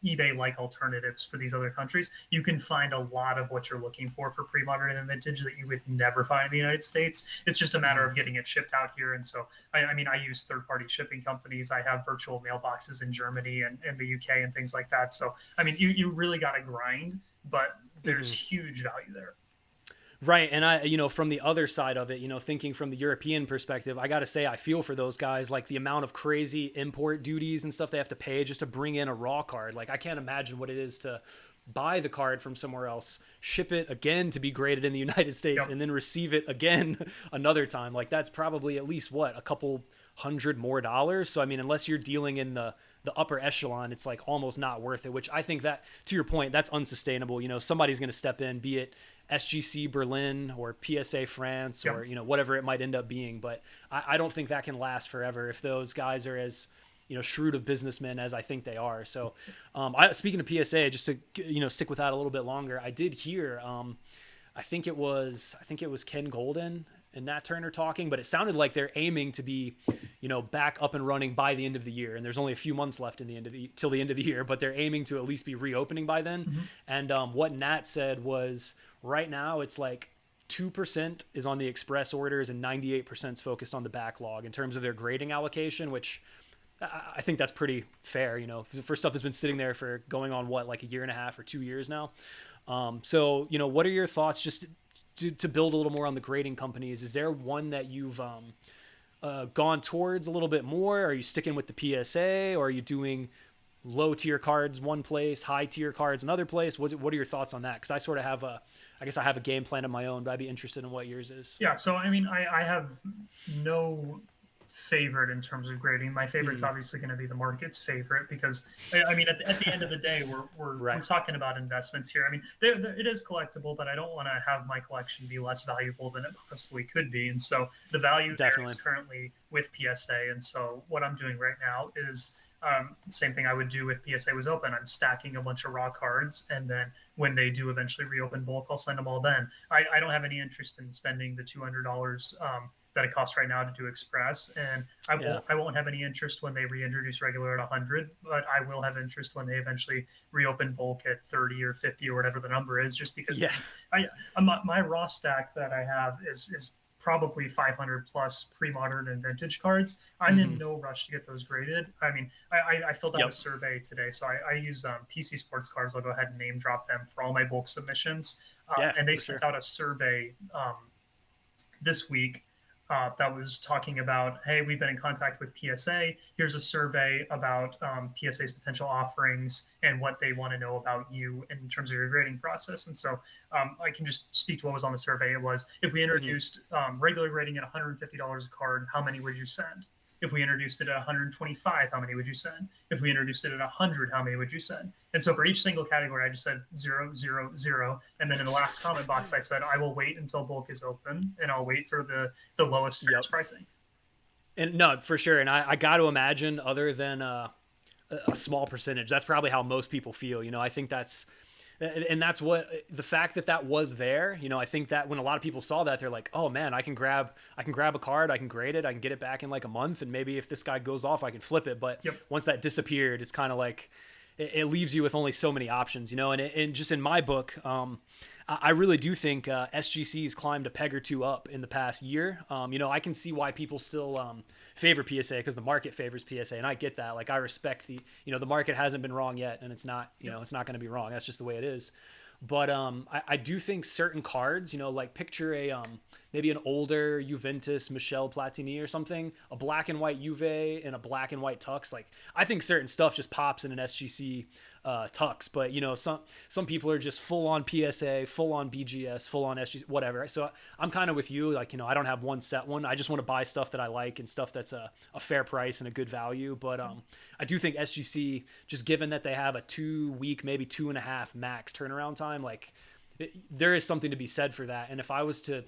eBay-like alternatives for these other countries, you can find a lot of what you're looking for pre-modern and vintage that you would never find in the United States. It's just a matter of getting it shipped out here. And so, I mean, I use third-party shipping companies. I have virtual mailboxes in Germany and the UK and things like that. So, I mean, you really got to grind, but there's huge value there. Right. And I, from the other side of it, thinking from the European perspective, I got to say, I feel for those guys, like the amount of crazy import duties and stuff they have to pay just to bring in a raw card. Like, I can't imagine what it is to buy the card from somewhere else, ship it again to be graded in the United States, and then receive it again another time. Like, that's probably at least a couple $100 more. So, I mean, unless you're dealing in the upper echelon, it's like almost not worth it, which I think that, to your point, that's unsustainable. Somebody's going to step in, be it SGC Berlin or PSA France or, whatever it might end up being. But I don't think that can last forever if those guys are as, shrewd of businessmen as I think they are. So speaking of PSA, just to, stick with that a little bit longer, I did hear, I think it was Ken Golden and Nat Turner talking, but it sounded like they're aiming to be, back up and running by the end of the year. And there's only a few months left till the end of the year, but they're aiming to at least be reopening by then. And what Nat said was, right now it's like 2% is on the express orders and 98% is focused on the backlog in terms of their grading allocation, which I think that's pretty fair, for stuff that's been sitting there for going on like a year and a half or 2 years now. So, what are your thoughts just to build a little more on the grading companies? Is there one that you've gone towards a little bit more? Are you sticking with the PSA, or are you doing low tier cards one place, high tier cards another place? What are your thoughts on that? Because I sort of have I have a game plan of my own, but I'd be interested in what yours is. Yeah, so I mean, I have no favorite in terms of grading. My favorite's obviously going to be the market's favorite, because I mean, at the end of the day, we're talking about investments here. I mean, it is collectible, but I don't want to have my collection be less valuable than it possibly could be. And so the value there is currently with PSA. And so what I'm doing right now is same thing I would do if PSA was open. I'm stacking a bunch of raw cards, and then when they do eventually reopen bulk, I'll send them all then. I don't have any interest in spending the $200 that it costs right now to do express, and I won't have any interest when they reintroduce regular at 100, but I will have interest when they eventually reopen bulk at 30 or 50 or whatever the number is, just because my raw stack that I have is probably 500 plus pre-modern and vintage cards. I'm in no rush to get those graded. I mean, I filled out a survey today, so I use PC Sports Cards. I'll go ahead and name drop them for all my bulk submissions. And they sent out a survey this week that was talking about, hey, we've been in contact with PSA. Here's a survey about PSA's potential offerings and what they want to know about you in terms of your grading process. And so I can just speak to what was on the survey. It was, if we introduced regular grading at $150 a card, how many would you send? If we introduced it at 125, how many would you send? If we introduced it at 100, how many would you send? And so for each single category, I just said 0, 0, 0. And then in the last comment box, I said, I will wait until bulk is open, and I'll wait for the lowest pricing. And no, for sure. And I got to imagine, other than a small percentage, that's probably how most people feel. I think that's what the fact that was there, I think that when a lot of people saw that, they're like, oh man, I can grab a card, I can grade it, I can get it back in like a month, and maybe if this guy goes off, I can flip it. But once that disappeared, it's kind of like it leaves you with only so many options, and just in my book, I really do think SGC's climbed a peg or two up in the past year. I can see why people still favor PSA, because the market favors PSA, and I get that. Like, I respect the market hasn't been wrong yet, and it's not, it's not going to be wrong. That's just the way it is. But I do think certain cards, like picture a maybe an older Juventus Michel Platini or something, a black and white Juve and a black and white tux. Like I think certain stuff just pops in an SGC tux, but some people are just full on PSA, full on BGS, full on SGC, whatever. So I'm kind of with you. Like I don't have one set one. I just want to buy stuff that I like and stuff that's a fair price and a good value. But I do think SGC, just given that they have a 2 week, maybe 2.5 max turnaround time, like there is something to be said for that. And if I was to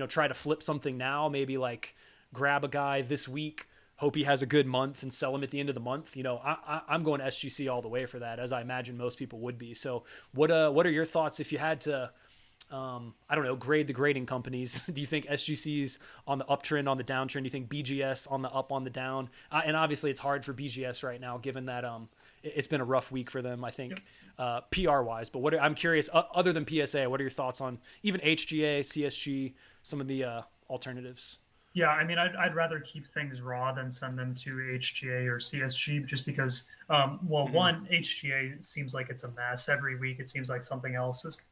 try to flip something now, maybe like grab a guy this week, hope he has a good month and sell him at the end of the month. I'm going SGC all the way for that, as I imagine most people would be. So what are your thoughts if you had to, I don't know, grade the grading companies? Do you think SGC's on the uptrend, on the downtrend? Do you think BGS on the up, on the down? And obviously it's hard for BGS right now, given that it's been a rough week for them, I think, PR wise. But I'm curious, other than PSA, what are your thoughts on even HGA, CSG, some of the alternatives? Yeah, I mean, I'd rather keep things raw than send them to HGA or CSG, just because, one, HGA seems like it's a mess. Every week it seems like something else is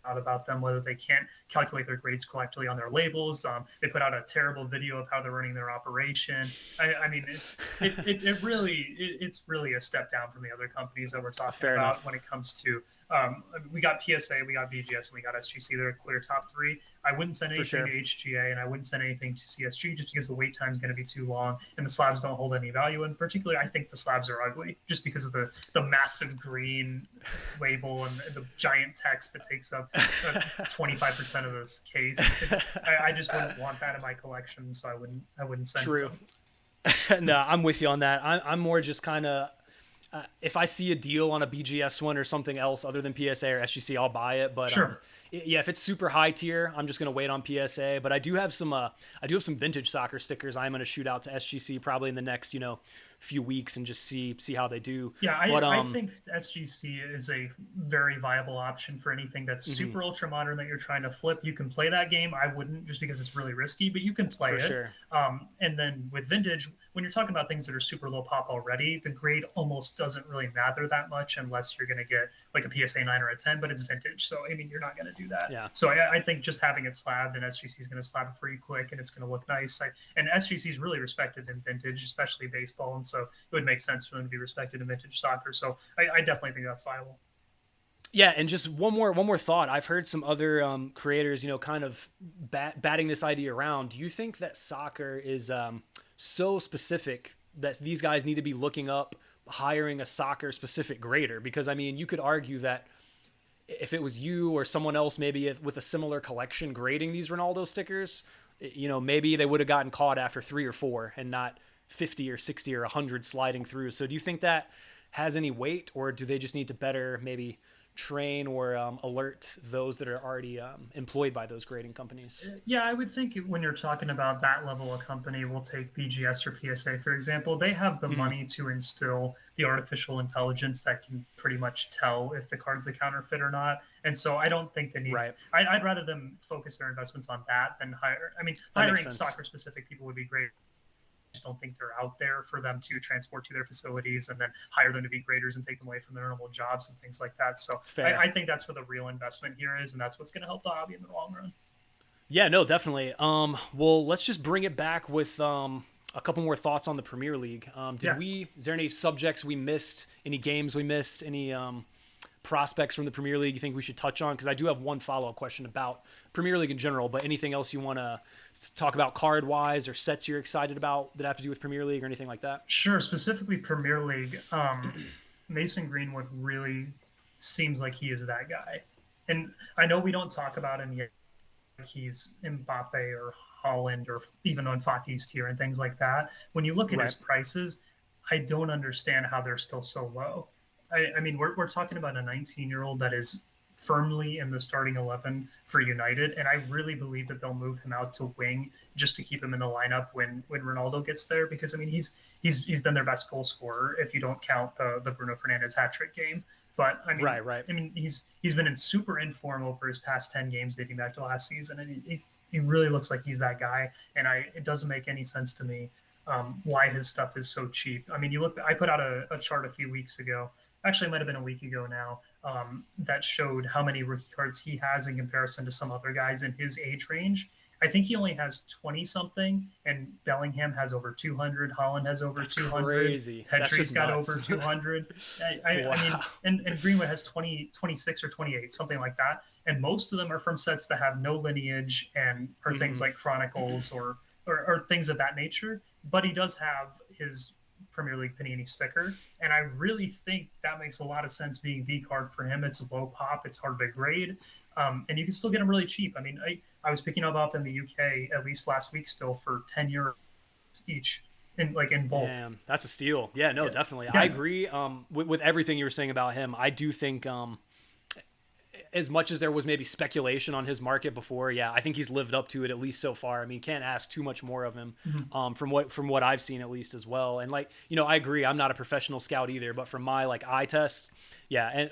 out about them, whether they can't calculate their grades correctly on their labels. They put out a terrible video of how they're running their operation. I mean, it's really a step down from the other companies that we're talking about when it comes to. We got PSA, we got BGS, and we got SGC. They're a clear top three. I wouldn't send anything to HGA, and I wouldn't send anything to CSG just because the wait time is going to be too long, and the slabs don't hold any value. And particularly, I think the slabs are ugly just because of the massive green label and the giant text that takes up 25% of this case. I just wouldn't want that in my collection, so I wouldn't send it. No, I'm with you on that. I'm more just kind of. If I see a deal on a BGS one or something else other than PSA or SGC, I'll buy it. But if it's super high tier, I'm just going to wait on PSA. But I do have some vintage soccer stickers I'm going to shoot out to SGC probably in the next, few weeks and just see how they do. Yeah, I think SGC is a very viable option for anything that's super ultra modern that you're trying to flip. You can play that game. I wouldn't, just because it's really risky, but you can play it. Sure. And then with vintage, when you're talking about things that are super low pop already, the grade almost doesn't really matter that much unless you're going to get like a PSA 9 or a 10, but it's vintage. So, I mean, you're not going to do that. Yeah. So I think just having it slabbed, and SGC is going to slab it for you quick, and it's going to look nice. And SGC is really respected in vintage, especially baseball. And so it would make sense for them to be respected in vintage soccer. So I definitely think that's viable. Yeah, and just one more thought. I've heard some other creators, kind of batting this idea around. Do you think that soccer is so specific that these guys need to be looking up hiring a soccer specific grader? Because I mean, you could argue that if it was you or someone else maybe with a similar collection grading these Ronaldo stickers, maybe they would have gotten caught after 3 or 4 and not 50 or 60 or 100 sliding through. So do you think that has any weight, or do they just need to better maybe train or alert those that are already employed by those grading companies? Yeah, I would think when you're talking about that level of company, we'll take BGS or PSA, for example. They have the money to instill the artificial intelligence that can pretty much tell if the card's a counterfeit or not. And so I don't think they need. Right. I'd rather them focus their investments on that than hire. I mean, hiring soccer-specific people would be great. I don't think they're out there for them to transport to their facilities and then hire them to be graders and take them away from their normal jobs and things like that. So I think that's where the real investment here is, and that's what's going to help the hobby in the long run. Yeah, no, definitely. Well, let's just bring it back with a couple more thoughts on the Premier League. Is there any subjects we missed, any games we missed, any prospects from the Premier League you think we should touch on? Because I do have one follow-up question about Premier League in general, but anything else you want to talk about card-wise or sets you're excited about that have to do with Premier League or anything like that? Sure. Specifically Premier League, Mason Greenwood really seems like he is that guy. And I know we don't talk about him yet. He's Mbappe or Holland or even on Fati's tier and things like that. When you look at his prices, I don't understand how they're still so low. I mean, we're talking about a 19-year-old that is firmly in the starting 11 for United, and I really believe that they'll move him out to wing just to keep him in the lineup when Ronaldo gets there. Because I mean, he's been their best goal scorer if you don't count the Bruno Fernandes hat-trick game. But I mean, I mean, he's been in super inform over his past 10 games dating back to last season, and he really looks like he's that guy. And it doesn't make any sense to me why his stuff is so cheap. I mean, I put out a chart a few weeks ago, actually it might have been a week ago now, that showed how many rookie cards he has in comparison to some other guys in his age range. I think he only has 20 something, and Bellingham has over 200. Holland has over That's 200. crazy. That's Petri's just got nuts. over 200. Wow. I mean, and Greenwood has 20, 26 or 28, something like that. And most of them are from sets that have no lineage and are things like Chronicles or things of that nature. But he does have his Premier League Panini sticker, and I really think that makes a lot of sense being the card for him. It's low pop, it's hard to grade, and you can still get them really cheap. I mean, I was picking them up in the UK at least last week still for €10 each in bulk. Damn, that's a steal. Yeah, no, Yeah. definitely. Yeah. I agree with everything you were saying about him. I do think as much as there was maybe speculation on his market before, yeah, I think he's lived up to it at least so far. I mean, can't ask too much more of him from what I've seen at least as well. And like, I agree. I'm not a professional scout either, but from my like eye test, and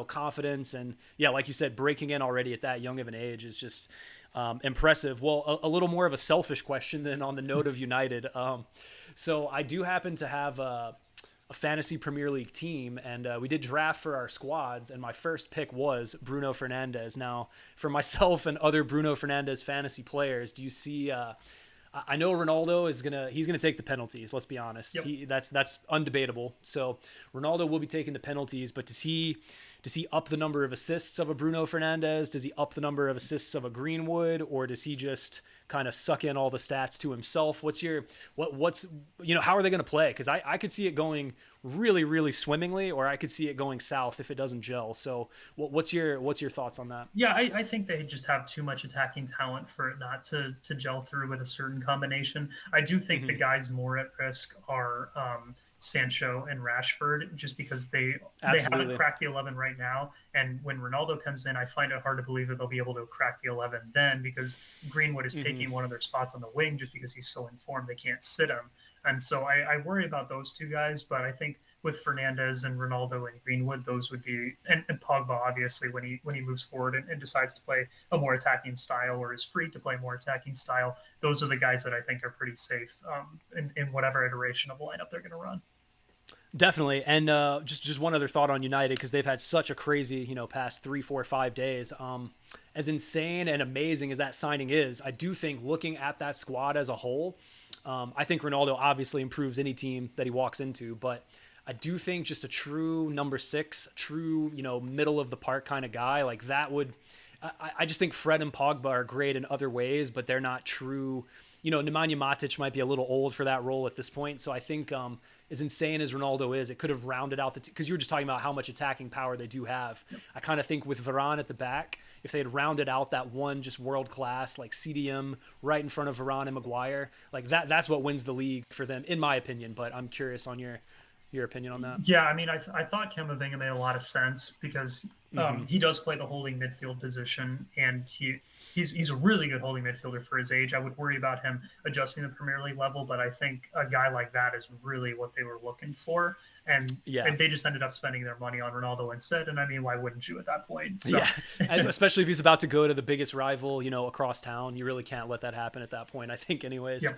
confidence and like you said, breaking in already at that young of an age is just impressive. Well, a little more of a selfish question than on the note of United. So I do happen to have a fantasy Premier League team, and we did draft for our squads, and my first pick was Bruno Fernandes. Now, for myself and other Bruno Fernandes fantasy players, do you see I know Ronaldo he's gonna take the penalties, let's be honest. Yep. That's undebatable. So Ronaldo will be taking the penalties, but does he up the number of assists of a Bruno Fernandes? Does he up the number of assists of a Greenwood, or does he just kind of suck in all the stats to himself? What's how are they going to play? Because I could see it going really, really swimmingly, or I could see it going south if it doesn't gel. So what's your thoughts on that? Yeah, I think they just have too much attacking talent for it not to gel through with a certain combination. I do think the guys more at risk are Sancho and Rashford, just because they haven't cracked the 11 right now. And when Ronaldo comes in, I find it hard to believe that they'll be able to crack the 11 then, because Greenwood is taking one of their spots on the wing just because he's so informed they can't sit him. And so I worry about those two guys, but I think with Fernandes and Ronaldo and Greenwood, those would be, and Pogba, obviously, when he moves forward and decides to play a more attacking style or is free to play more attacking style, those are the guys that I think are pretty safe in whatever iteration of lineup they're going to run. Definitely. And just one other thought on United, because they've had such a crazy, past 3, 4, 5 days. As insane and amazing as that signing is, I do think looking at that squad as a whole, I think Ronaldo obviously improves any team that he walks into, but I do think just a true number 6, true, middle of the park kind of guy, like that would, I just think Fred and Pogba are great in other ways, but they're not true. Nemanja Matic might be a little old for that role at this point. So I think as insane as Ronaldo is, it could have rounded out because you were just talking about how much attacking power they do have. Yep. I kind of think with Varane at the back, if they had rounded out that one just world class, like CDM right in front of Varane and Maguire, like that's what wins the league for them, in my opinion. But I'm curious on your opinion on that. Yeah, I mean, I thought Camavinga made a lot of sense because he does play the holding midfield position, and he's a really good holding midfielder for his age. I would worry about him adjusting the Premier League level, but I think a guy like that is really what they were looking for. And they just ended up spending their money on Ronaldo instead. And I mean, why wouldn't you at that point? So. Yeah, especially if he's about to go to the biggest rival, across town. You really can't let that happen at that point, I think, anyways. Yeah.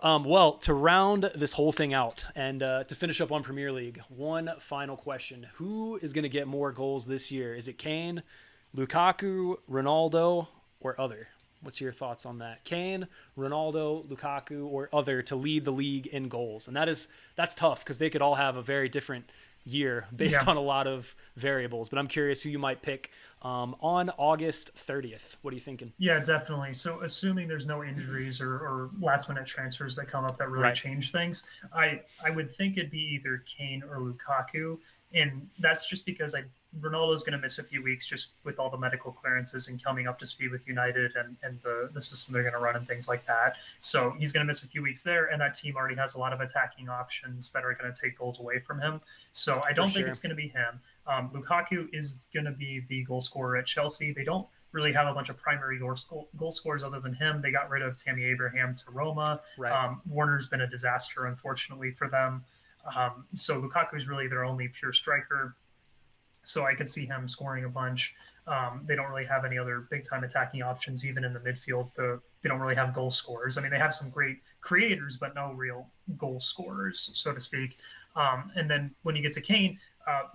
Well, to round this whole thing out and to finish up on Premier League, one final question. Who is going to get more goals this year? Is it Kane, Lukaku, Ronaldo, or other? What's your thoughts on that? Kane, Ronaldo, Lukaku, or other to lead the league in goals? And that's tough because they could all have a very different year based on a lot of variables. But I'm curious who you might pick on August 30th. What are you thinking? Yeah, definitely. So assuming there's no injuries or last minute transfers that come up that really change things, I would think it'd be either Kane or Lukaku. And that's just because Ronaldo's going to miss a few weeks just with all the medical clearances and coming up to speed with United and the system they're going to run and things like that. So he's going to miss a few weeks there, and that team already has a lot of attacking options that are going to take goals away from him. So I don't think it's going to be him. Lukaku is going to be the goal scorer at Chelsea. They don't really have a bunch of primary goal scorers other than him. They got rid of Tammy Abraham to Roma. Warner's been a disaster, unfortunately, for them. So Lukaku is really their only pure striker. So I could see him scoring a bunch. They don't really have any other big-time attacking options, even in the midfield. The they don't really have goal scorers. I mean, they have some great creators, but no real goal scorers, so to speak. And then when you get to Kane,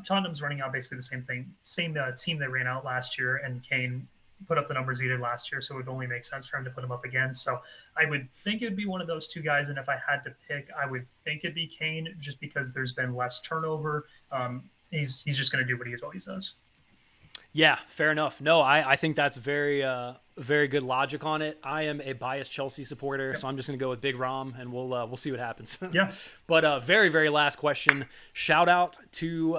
Tottenham's running out basically the same thing, same team they ran out last year, and Kane put up the numbers he did last year, so it would only make sense for him to put him up again. So I would think it would be one of those two guys, and if I had to pick, I would think it'd be Kane, just because there's been less turnover. He's just going to do what he always does. Yeah, fair enough. No, I think that's very good logic on it. I am a biased Chelsea supporter, so I'm just going to go with Big Rom, and we'll see what happens. Yeah. But very last question. Shout out to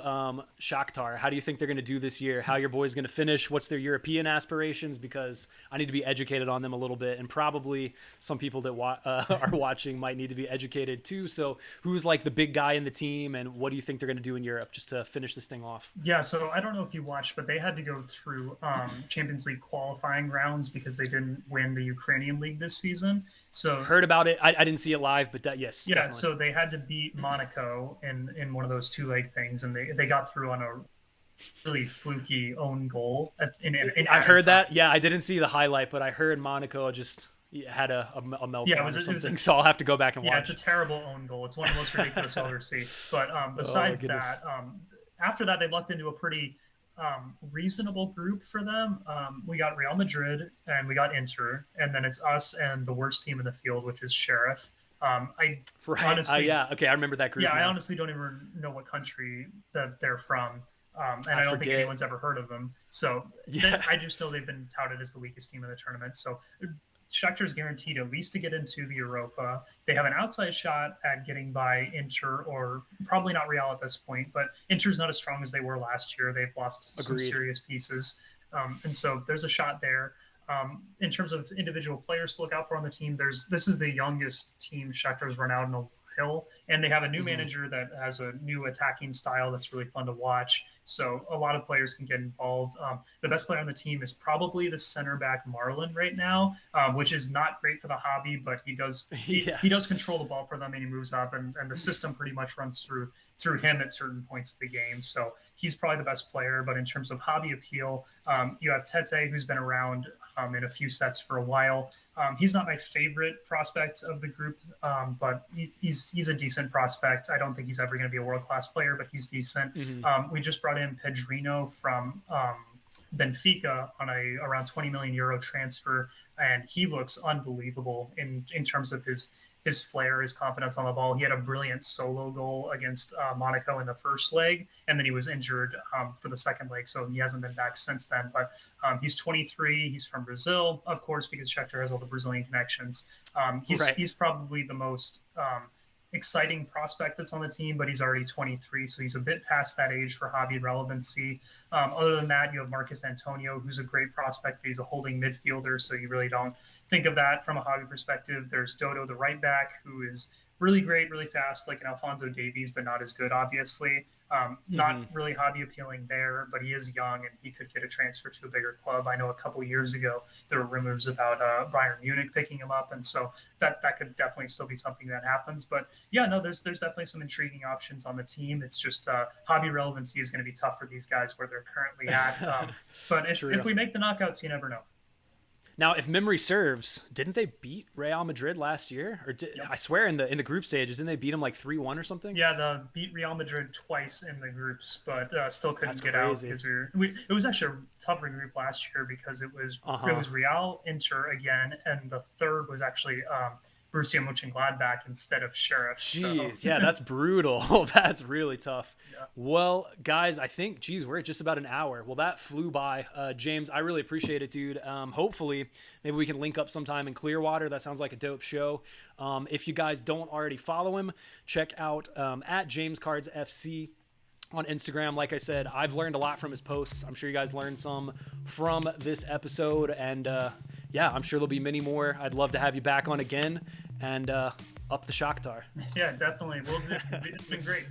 Shakhtar. How do you think they're going to do this year? How your boys going to finish? What's their European aspirations? Because I need to be educated on them a little bit, and probably some people that are watching might need to be educated too. So who's like the big guy in the team, and what do you think they're going to do in Europe just to finish this thing off? Yeah, so I don't know if you watched, but they had to go through Champions League qualifying rounds because they didn't win the Ukrainian League this season. So heard about it. I didn't see it live, but yes. Yeah, definitely. So they had to beat Monaco in one of those two-leg things, and they got through on a really fluky own goal. I heard that. Yeah, I didn't see the highlight, but I heard Monaco just had a meltdown or something. So I'll have to go back and watch. Yeah, it's a terrible own goal. It's one of the most ridiculous I'll ever see. But besides that, after that, they lucked into a pretty reasonable group for them. We got Real Madrid and we got Inter, and then it's us and the worst team in the field, which is Sheriff. Honestly, I remember that group. Yeah, I honestly don't even know what country that they're from, and I don't think anyone's ever heard of them. So I just know they've been touted as the weakest team in the tournament. So Shakhtar's guaranteed at least to get into the Europa. They have an outside shot at getting by Inter, or probably not Real at this point, but Inter's not as strong as they were last year. They've lost some serious pieces. And so there's a shot there. In terms of individual players to look out for on the team, this is the youngest team Shakhtar's run out in a while, and they have a new manager that has a new attacking style that's really fun to watch. So a lot of players can get involved. The best player on the team is probably the center back Marlon right now, which is not great for the hobby, but he does control the ball for them, and he moves up, and the system pretty much runs through him at certain points of the game. So he's probably the best player. But in terms of hobby appeal, you have Tete, who's been around in a few sets for a while. He's not my favorite prospect of the group, but he's a decent prospect. I don't think he's ever going to be a world-class player, but he's decent. We just brought in Pedrino from Benfica on around 20 million euro transfer, and he looks unbelievable in terms of his flair, his confidence on the ball. He had a brilliant solo goal against Monaco in the first leg, and then he was injured for the second leg, so he hasn't been back since then. But he's 23. He's from Brazil, of course, because Shakhtar has all the Brazilian connections. He's probably the most exciting prospect that's on the team, but he's already 23, so he's a bit past that age for hobby relevancy. Other than that, you have Marcus Antonio, who's a great prospect. He's a holding midfielder, so you really don't think of that from a hobby perspective. There's Dodo, the right back, who is really great, really fast, like an Alphonso Davies, but not as good, obviously. Not really hobby appealing there, but he is young and he could get a transfer to a bigger club. I know a couple years ago there were rumors about Bayern Munich picking him up, and so that could definitely still be something that happens. But yeah, no, there's definitely some intriguing options on the team. It's just hobby relevancy is going to be tough for these guys where they're currently at. But if we make the knockouts, you never know. Now, if memory serves, didn't they beat Real Madrid last year? Or I swear in the group stages, didn't they beat them like 3-1 or something? Yeah, they beat Real Madrid twice in the groups, but still couldn't get out because it was actually a tougher group last year because it was Real, Inter again, and the third was actually Borussia Mönchengladbach instead of Sheriff. Jeez, yeah, that's brutal. That's really tough. Yeah. Well, guys, I think, we're at just about an hour. Well, that flew by. James, I really appreciate it, dude. Hopefully, maybe we can link up sometime in Clearwater. That sounds like a dope show. If you guys don't already follow him, check out at James Cards FC on Instagram. Like I said, I've learned a lot from his posts. I'm sure you guys learned some from this episode, and yeah, I'm sure there'll be many more. I'd love to have you back on again and up the Shakhtar. Yeah, definitely. We'll do. It's been great.